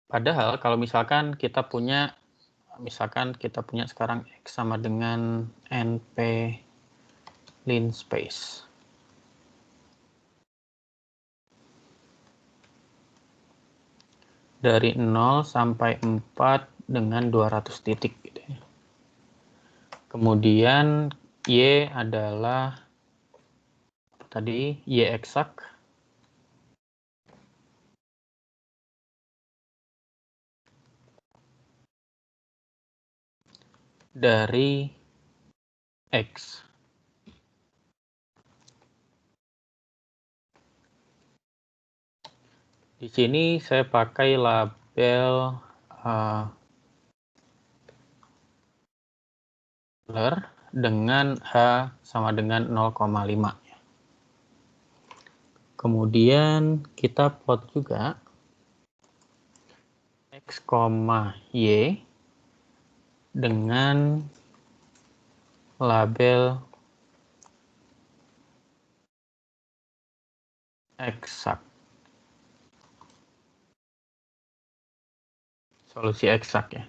padahal kalau misalkan kita punya sekarang X sama dengan NP linspace. Dari 0 sampai 4 dengan 200 titik. Gitu ya. Kemudian Y adalah tadi Y eksak. Dari X. Di sini saya pakai label dengan H sama dengan 0,5. Kemudian kita plot juga X, Y dengan label eksak. Solusi eksak ya.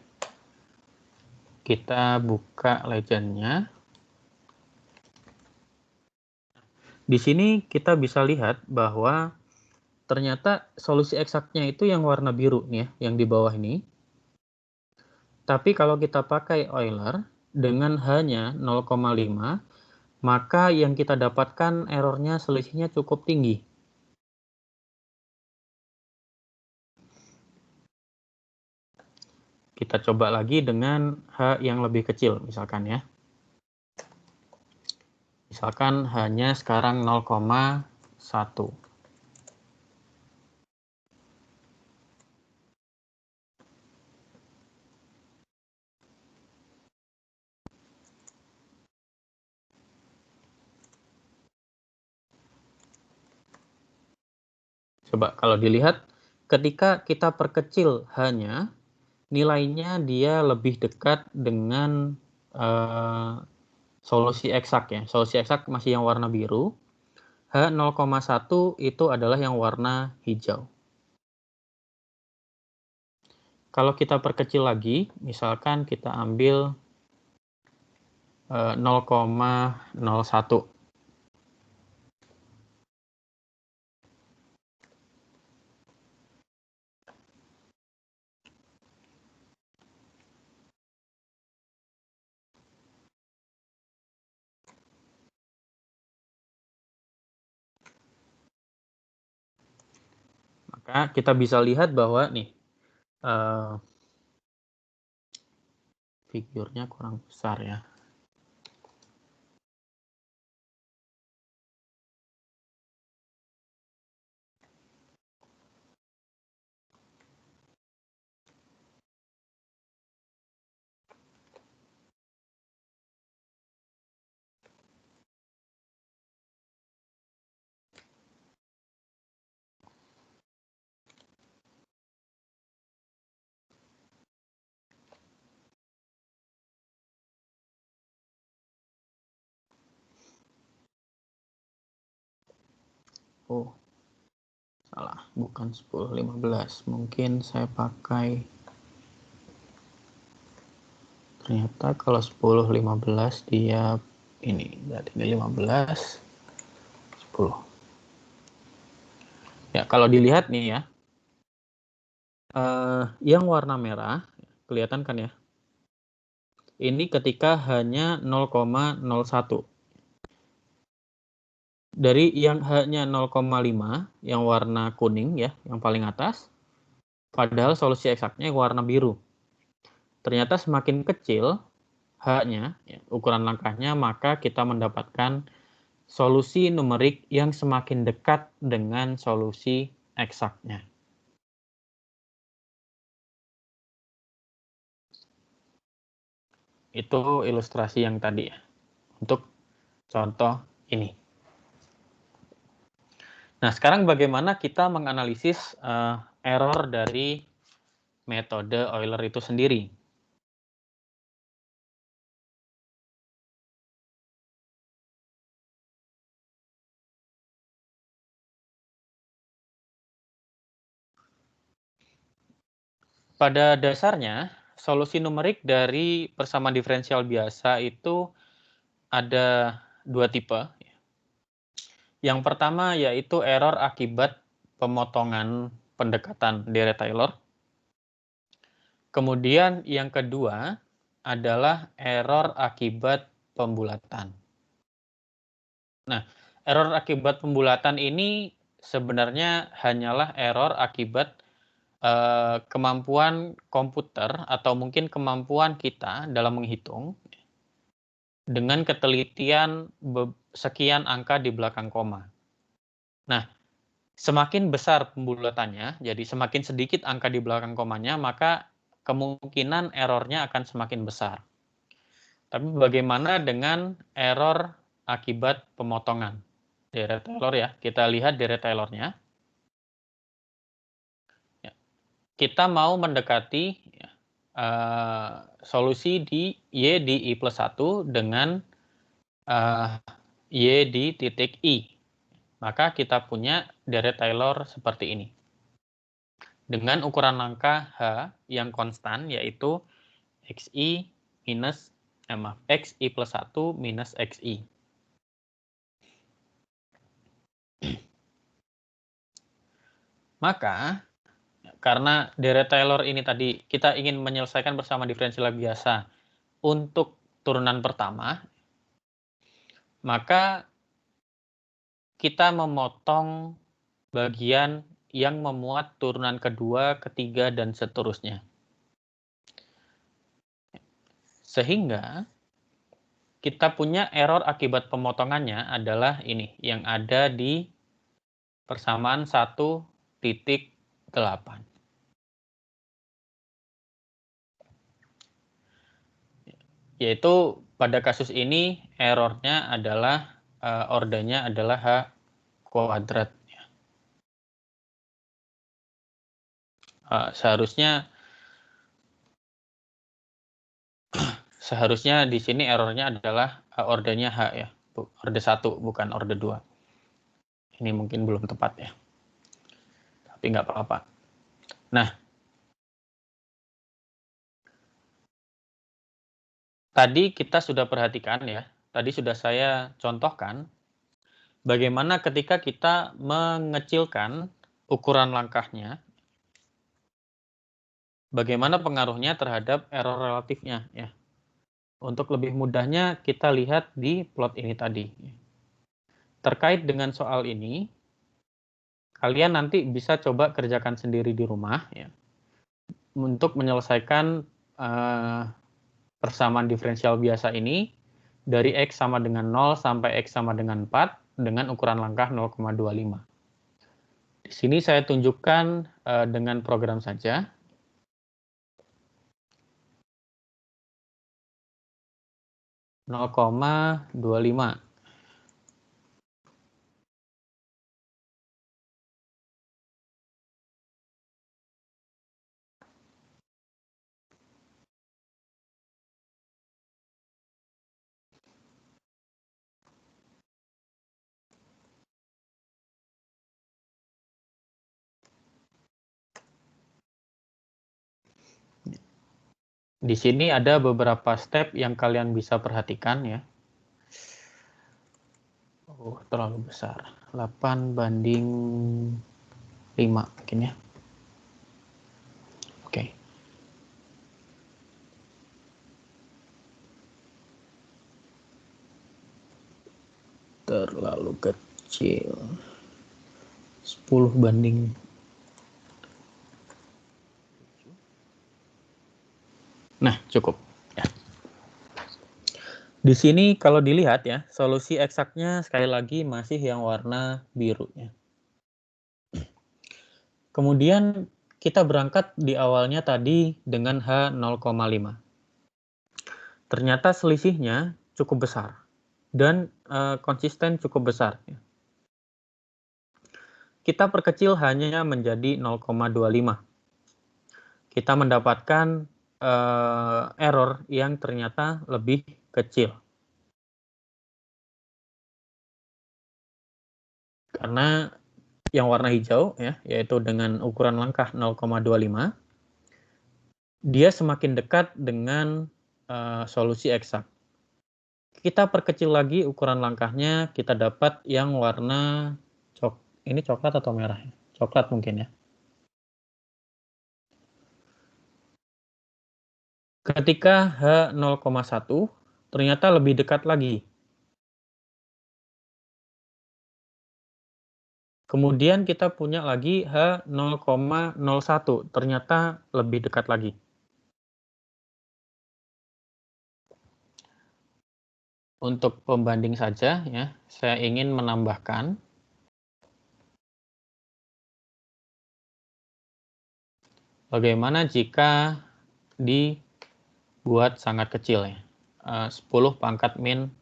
Kita buka legendnya. Di sini kita bisa lihat bahwa ternyata solusi eksaknya itu yang warna biru nih ya, yang di bawah ini. Tapi kalau kita pakai Euler dengan hanya 0,5, maka yang kita dapatkan errornya selisihnya cukup tinggi. Kita coba lagi dengan H yang lebih kecil misalkan ya. Misalkan hanya sekarang 0,1. Coba kalau dilihat, ketika kita perkecil H-nya, nilainya dia lebih dekat dengan solusi eksak ya. Solusi eksak masih yang warna biru. H 0,1 itu adalah yang warna hijau. Kalau kita perkecil lagi, misalkan kita ambil 0,01. Maka kita bisa lihat bahwa nih, figurnya kurang besar ya. Oh, salah, bukan 10-15. Mungkin saya pakai, ternyata kalau 10-15 dia ini, berarti ini 15, 10. Ya, kalau dilihat nih ya, yang warna merah, kelihatan kan ya? Ini ketika hanya 0,01. Dari yang hanya 0,5, yang warna kuning ya, yang paling atas, Padahal solusi eksaknya warna biru. Ternyata semakin kecil H-nya, ya, ukuran langkahnya, maka kita mendapatkan solusi numerik yang semakin dekat dengan solusi eksaknya. Itu ilustrasi yang tadi ya, untuk contoh ini. Nah, sekarang bagaimana kita menganalisis error dari metode Euler itu sendiri? Pada dasarnya, solusi numerik dari persamaan diferensial biasa itu ada dua tipe. Yang pertama yaitu error akibat pemotongan pendekatan Dirac-Taylor. Kemudian yang kedua adalah error akibat pembulatan. Nah, error akibat pembulatan ini sebenarnya hanyalah error akibat kemampuan komputer atau mungkin kemampuan kita dalam menghitung dengan ketelitian sekian angka di belakang koma. Nah, semakin besar pembulatannya, jadi semakin sedikit angka di belakang komanya, maka kemungkinan errornya akan semakin besar. Tapi bagaimana dengan error akibat pemotongan? Dirac-Taylor ya, kita lihat Dirac-Taylornya. Kita mau mendekati solusi di Y di I+1 dengan Y di titik I. Maka kita punya Dirac-Taylor seperti ini. Dengan ukuran langkah H yang konstan, yaitu XI minus, XI+1 minus XI. Maka, karena Dirac-Taylor ini tadi kita ingin menyelesaikan bersama diferensial biasa untuk turunan pertama, maka kita memotong bagian yang memuat turunan kedua, ketiga, dan seterusnya. Sehingga kita punya error akibat pemotongannya adalah ini, yang ada di persamaan 1.8. Yaitu pada kasus ini errornya adalah ordernya adalah H kuadrat. Seharusnya di sini errornya adalah ordernya H ya, orde 1 bukan orde 2. Ini mungkin belum tepat ya. Tapi nggak apa-apa. Nah, tadi kita sudah perhatikan ya, tadi sudah saya contohkan bagaimana ketika kita mengecilkan ukuran langkahnya, bagaimana pengaruhnya terhadap error relatifnya ya. Untuk lebih mudahnya kita lihat di plot ini tadi. Terkait dengan soal ini, kalian nanti bisa coba kerjakan sendiri di rumah ya, untuk menyelesaikan persamaan diferensial biasa ini dari X sama dengan 0 sampai X sama dengan 4 dengan ukuran langkah 0,25. Di sini saya tunjukkan dengan program saja. (0,25). Di sini ada beberapa step yang kalian bisa perhatikan ya. Oh, terlalu besar. 8:5 mungkin ya. Oke. Terlalu kecil. 10:. Nah, cukup. Ya. Di sini kalau dilihat ya, solusi eksaknya sekali lagi masih yang warna biru. Ya. Kemudian kita berangkat di awalnya tadi dengan H 0,5. Ternyata selisihnya cukup besar dan konsisten cukup besar. Ya. Kita perkecil hanya menjadi 0,25. Kita mendapatkan error yang ternyata lebih kecil. Karena yang warna hijau, ya, yaitu dengan ukuran langkah 0,25, dia semakin dekat dengan solusi eksak. Kita perkecil lagi ukuran langkahnya, kita dapat yang warna ini coklat atau merah? Coklat mungkin ya. Ketika H 0,1 ternyata lebih dekat lagi. Kemudian kita punya lagi H 0,01, ternyata lebih dekat lagi. Untuk pembanding saja ya, saya ingin menambahkan bagaimana jika dibuat sangat kecil ya. 10 pangkat min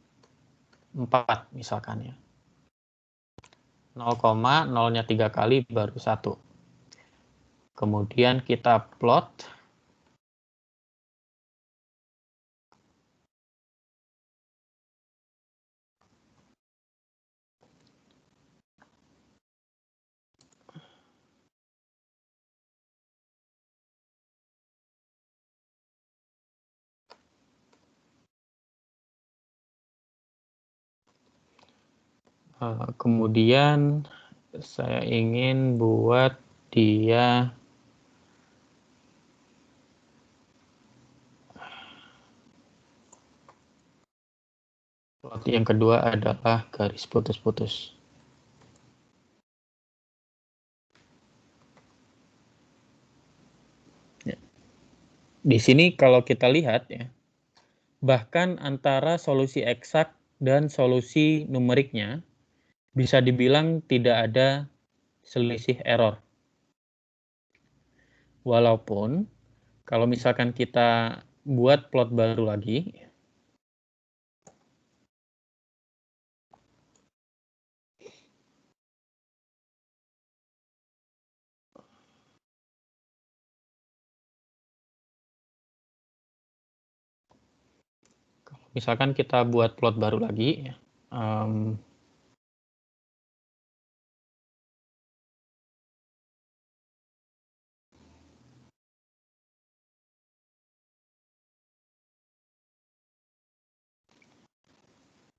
4 misalkan ya. 0,0-nya 3 kali baru 1. Kemudian kita plot. Kemudian saya ingin buat dia plot yang kedua adalah garis putus-putus. Di sini kalau kita lihat ya, bahkan antara solusi eksak dan solusi numeriknya bisa dibilang tidak ada selisih error. Walaupun kalau misalkan kita buat plot baru lagi, misalkan kita buat plot baru lagi,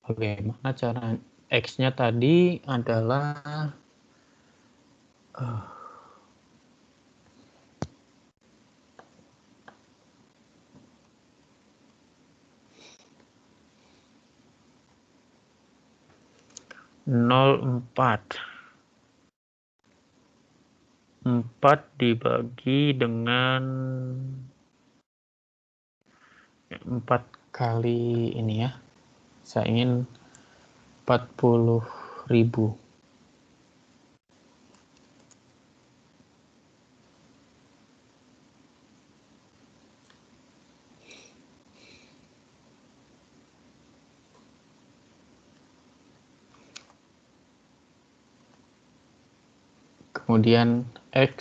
bagaimana cara X-nya tadi adalah 0,4. 4 dibagi dengan 4 kali ini ya. Saya ingin 40.000. Kemudian X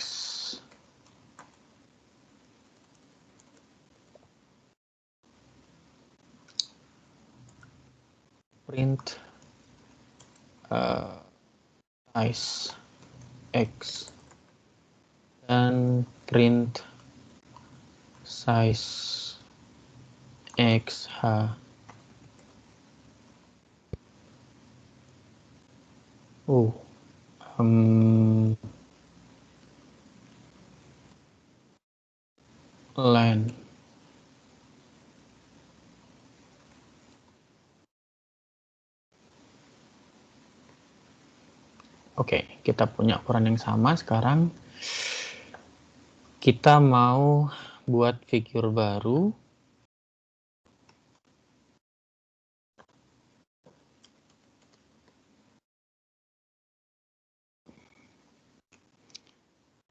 print size X dan print size XH. Len. Oke, kita punya ukuran yang sama. Sekarang kita mau buat figure baru.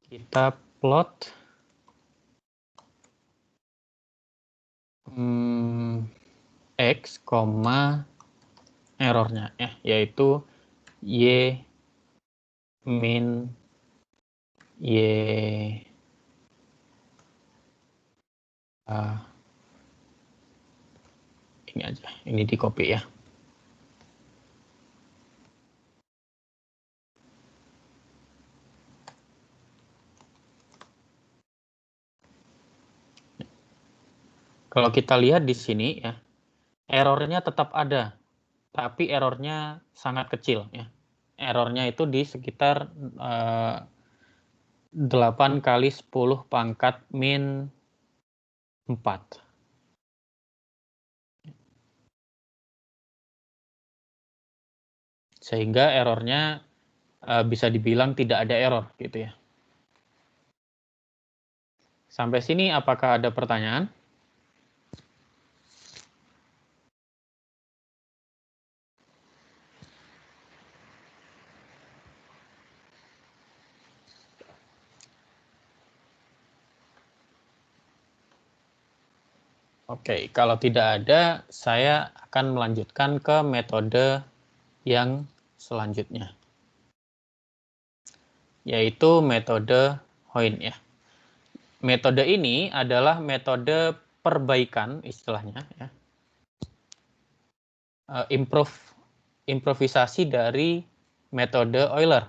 Kita plot X, errornya ya, yaitu Y min Y ini aja, ini di copy ya. Kalau kita lihat di sini ya, errornya tetap ada, tapi errornya sangat kecil ya. Errornya itu di sekitar 8 kali 10 pangkat min 4. Sehingga errornya bisa dibilang tidak ada error gitu ya. Sampai sini apakah ada pertanyaan? Oke, kalau tidak ada, saya akan melanjutkan ke metode yang selanjutnya, yaitu metode Hoyne ya. Metode ini adalah metode perbaikan istilahnya ya. Improvisasi dari metode Euler.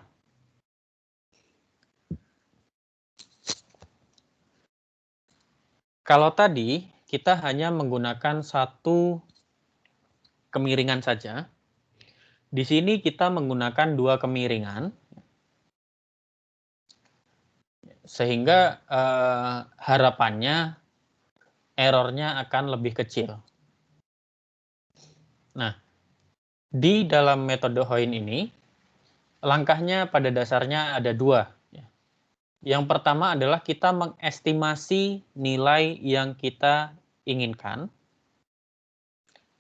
Kalau tadi kita hanya menggunakan satu kemiringan saja, di sini kita menggunakan dua kemiringan, sehingga harapannya errornya akan lebih kecil. Nah, di dalam metode Hoyne ini, langkahnya pada dasarnya ada dua. Yang pertama adalah kita mengestimasi nilai yang kita inginkan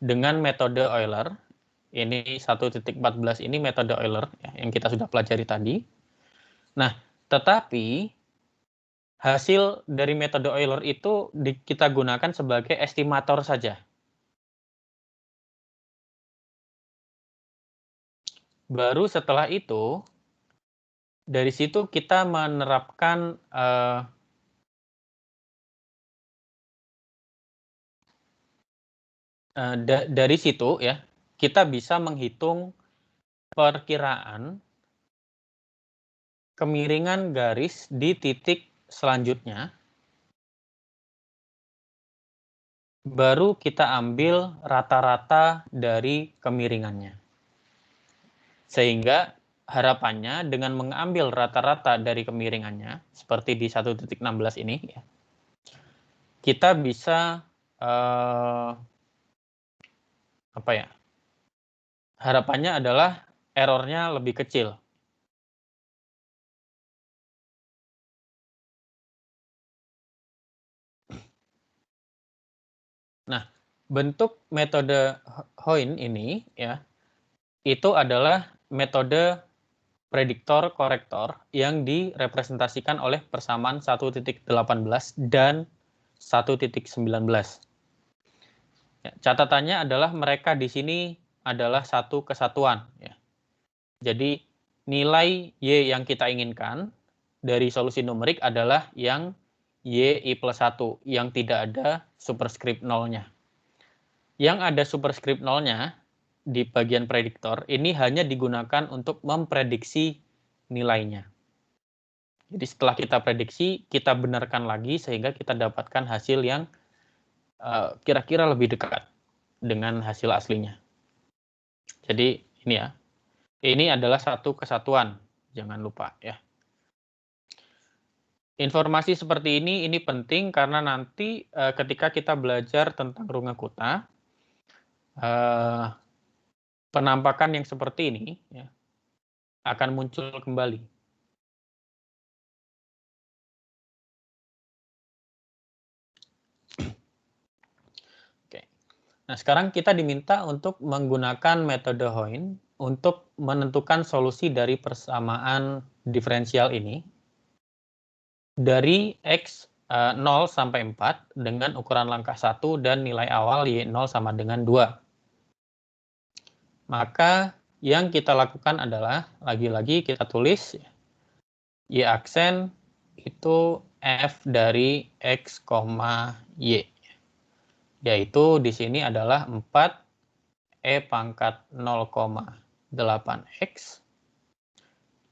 dengan metode Euler. Ini 1.14 ini metode Euler ya, yang kita sudah pelajari tadi. Nah, tetapi hasil dari metode Euler itu kita gunakan sebagai estimator saja. Baru setelah itu, dari situ kita menerapkan dari situ ya, kita bisa menghitung perkiraan kemiringan garis di titik selanjutnya. Baru kita ambil rata-rata dari kemiringannya. Sehingga harapannya dengan mengambil rata-rata dari kemiringannya, seperti di 1.16 ini, ya, kita bisa harapannya adalah errornya lebih kecil. Nah, bentuk metode Hoyne ini ya, itu adalah metode prediktor korektor yang direpresentasikan oleh persamaan 1.18 dan 1.19. Ya, catatannya adalah mereka di sini adalah satu kesatuan. Ya. Jadi nilai Y yang kita inginkan dari solusi numerik adalah yang Y I plus 1, yang tidak ada superscript 0-nya. Yang ada superscript 0-nya di bagian prediktor, ini hanya digunakan untuk memprediksi nilainya. Jadi setelah kita prediksi, kita benarkan lagi sehingga kita dapatkan hasil yang kira-kira lebih dekat dengan hasil aslinya. Jadi ini ya, ini adalah satu kesatuan, jangan lupa ya. Informasi seperti ini penting karena nanti ketika kita belajar tentang Runge-Kutta, penampakan yang seperti ini ya, akan muncul kembali. Oke. Nah, sekarang kita diminta untuk menggunakan metode Hoyne untuk menentukan solusi dari persamaan diferensial ini. dari X 0 sampai 4 dengan ukuran langkah 1 dan nilai awal Y0 sama dengan 2. Maka yang kita lakukan adalah, lagi-lagi kita tulis, Y aksen itu F dari X, Y. Yaitu di sini adalah 4 E pangkat 0,8X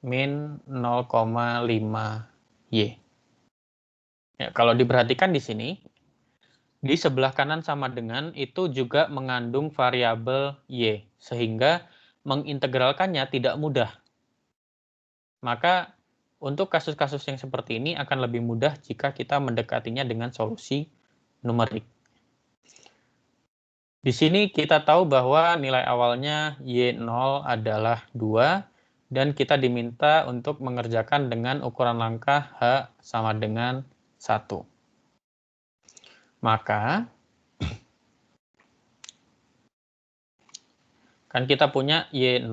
min 0,5 Y. Ya, kalau diperhatikan di sini, di sebelah kanan sama dengan itu juga mengandung variabel Y, sehingga mengintegralkannya tidak mudah. Maka untuk kasus-kasus yang seperti ini akan lebih mudah jika kita mendekatinya dengan solusi numerik. Di sini kita tahu bahwa nilai awalnya Y0 adalah 2, dan kita diminta untuk mengerjakan dengan ukuran langkah H sama dengan 1. Maka, kan kita punya Y0,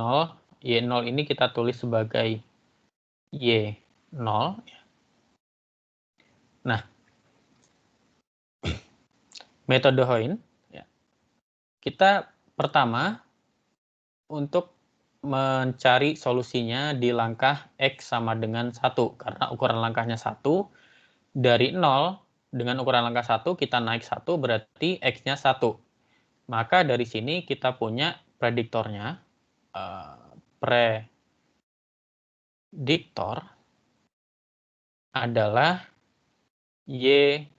Y0 ini kita tulis sebagai Y0. Nah, metode Hoin, kita pertama untuk mencari solusinya di langkah X sama dengan 1, karena ukuran langkahnya 1, dari 0 dengan ukuran langkah 1 kita naik 1 berarti X-nya 1. Maka dari sini kita punya prediktornya, prediktor adalah Y1.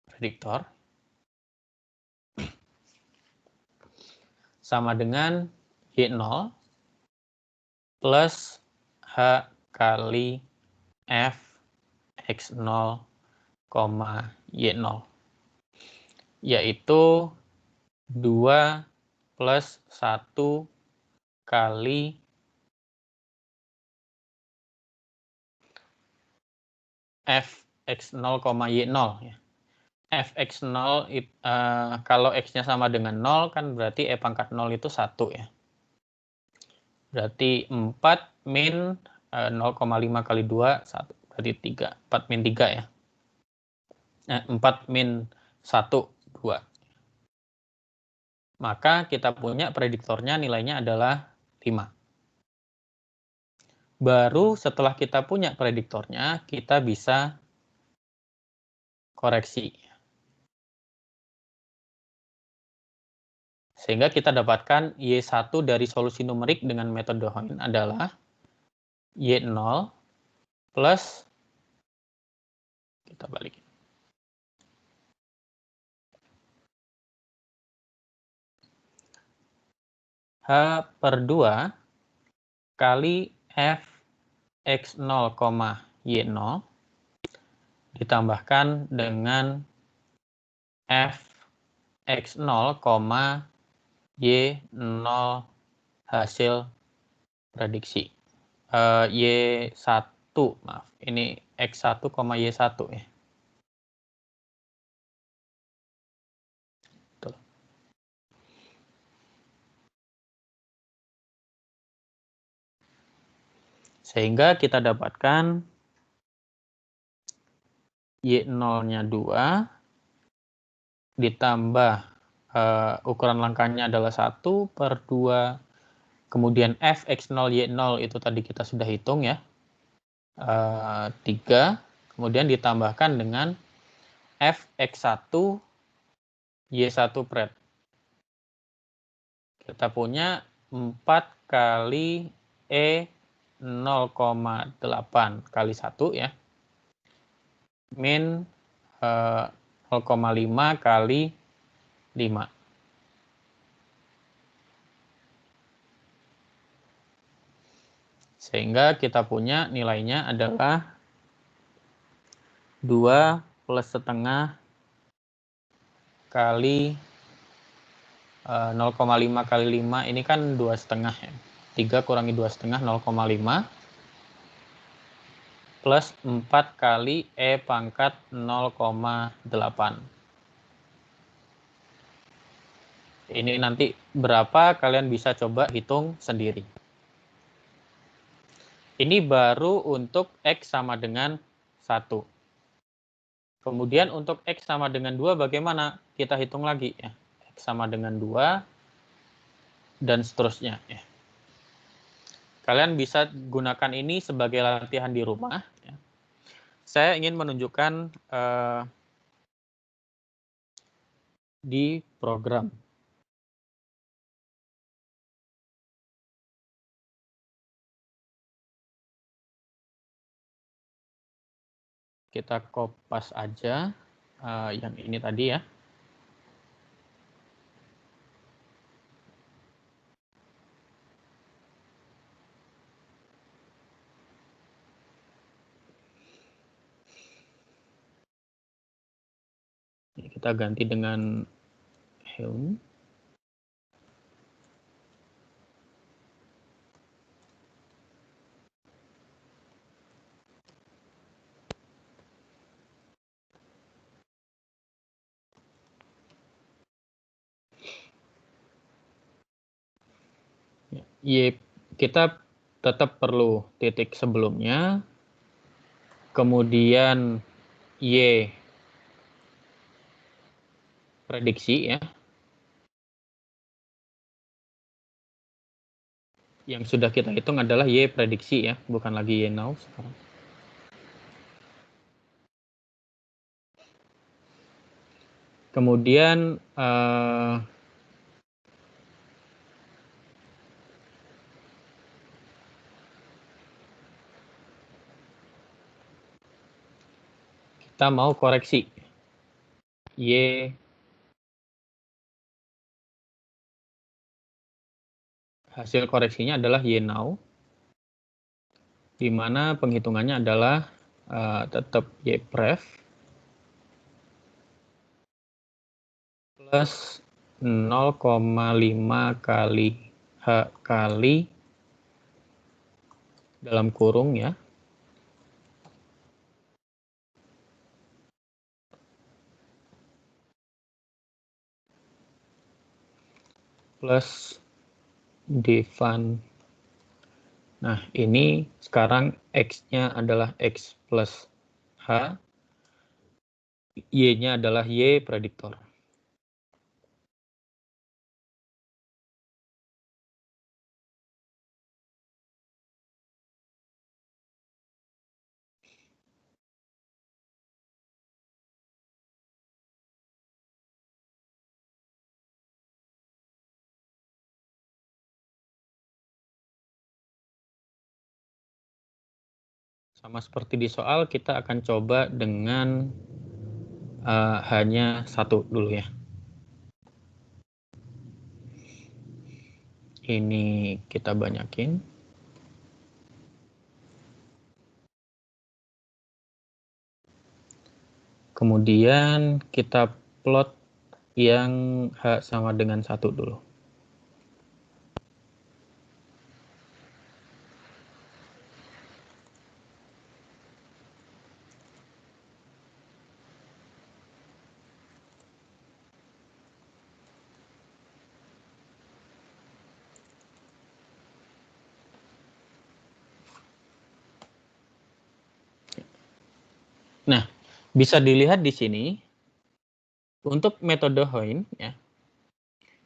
Prediktor sama dengan Y0 plus H kali F X0, Y0. Yaitu 2 plus 1 kali F X0, Y0. Ya. Fx0 kalau X-nya sama dengan 0 kan berarti E pangkat 0 itu 1 ya. Berarti 4 min 0,5 kali 2, 1. Berarti 3. 4 min 3 ya. 4 min 1, 2. Maka kita punya prediktornya nilainya adalah 5. Baru setelah kita punya prediktornya, kita bisa koreksi. Sehingga kita dapatkan Y1 dari solusi numerik dengan metode Hoin adalah Y0 plus, kita balikin, H per 2 kali F X0, Y0 ditambahkan dengan F X0, Y0 hasil prediksi. Y1, maaf, ini X1, Y1 ya. Tuh. Sehingga kita dapatkan Y0-nya 2 ditambah ukuran langkahnya adalah 1 per 2, kemudian F X0 Y0 itu tadi kita sudah hitung ya, 3, kemudian ditambahkan dengan F X1 Y1 pred. Kita punya 4 kali E 0,8 kali 1 ya, min 0,5 kali 5. Sehingga kita punya nilainya adalah 2 plus setengah kali 0,5 kali 5, ini kan 2,5 ya. 3 kurangi 2,5, 0,5. Plus 4 kali E pangkat 0,8. Ini nanti berapa kalian bisa coba hitung sendiri. Ini baru untuk X sama dengan 1. Kemudian untuk X sama dengan 2 bagaimana? Kita hitung lagi ya. X sama dengan 2 dan seterusnya ya. Kalian bisa gunakan ini sebagai latihan di rumah ya. Saya ingin menunjukkan di program. Kita kopas aja yang ini tadi ya. Kita ganti dengan Helm. Y, kita tetap perlu titik sebelumnya, kemudian Y prediksi ya. Yang sudah kita hitung adalah Y prediksi ya, bukan lagi Y now sekarang. Kemudian kita mau koreksi Y hasil koreksinya adalah Y now, di mana penghitungannya adalah tetap Y pref plus 0,5 kali H kali dalam kurung ya, plus define. Nah, ini sekarang X-nya adalah X plus H, Y-nya adalah Y prediktor. Sama seperti di soal, kita akan coba dengan hanya 1 dulu ya. Ini kita banyakin. Kemudian kita plot yang H sama dengan 1 dulu. Nah, bisa dilihat di sini, untuk metode Hoyne, ya,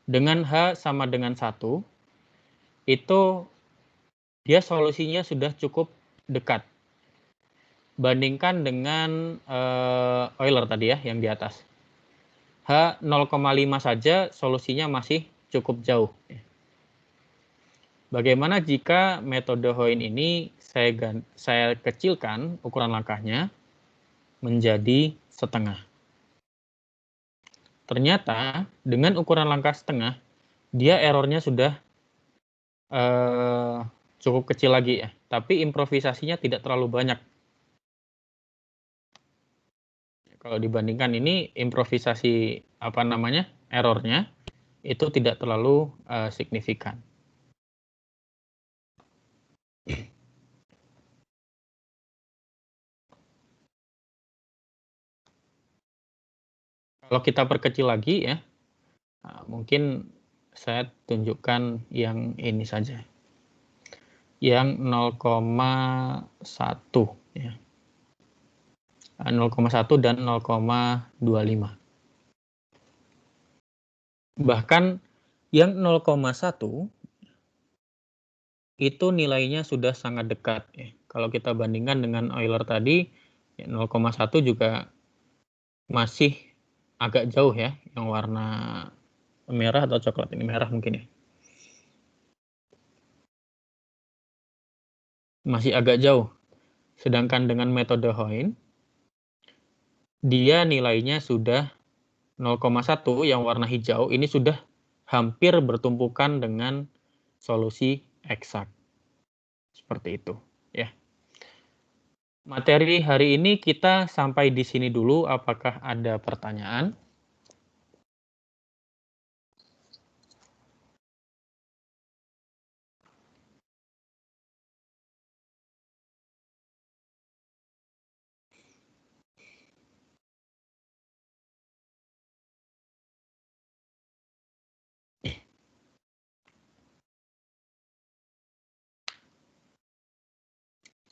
dengan H sama dengan 1, itu dia solusinya sudah cukup dekat. Bandingkan dengan Euler tadi ya, yang di atas. H 0,5 saja solusinya masih cukup jauh. Bagaimana jika metode Hoyne ini saya kecilkan ukuran langkahnya menjadi setengah. Ternyata dengan ukuran langkah setengah, dia errornya sudah cukup kecil lagi ya, tapi improvisasinya tidak terlalu banyak. Kalau dibandingkan ini improvisasi errornya itu tidak terlalu signifikan. Kalau kita perkecil lagi ya, mungkin saya tunjukkan yang ini saja. yang 0,1 ya. 0,1 dan 0,25. Bahkan yang 0,1 itu nilainya sudah sangat dekat ya. Kalau kita bandingkan dengan Euler tadi, ya 0,1 juga masih agak jauh ya, yang warna merah atau coklat ini merah mungkin ya. Masih agak jauh. Sedangkan dengan metode Hoehn, dia nilainya sudah 0,1 yang warna hijau ini sudah hampir bertumpukan dengan solusi eksak. Seperti itu, ya. Materi hari ini kita sampai di sini dulu. Apakah ada pertanyaan?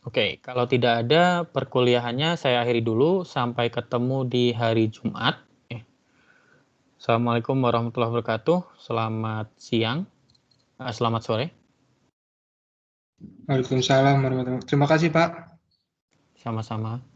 Oke, kalau tidak ada perkuliahannya saya akhiri dulu. Sampai ketemu di hari Jumat. Assalamualaikum warahmatullahi wabarakatuh. Selamat siang. Selamat sore. Waalaikumsalam warahmatullahi wabarakatuh. Terima kasih, Pak. Sama-sama.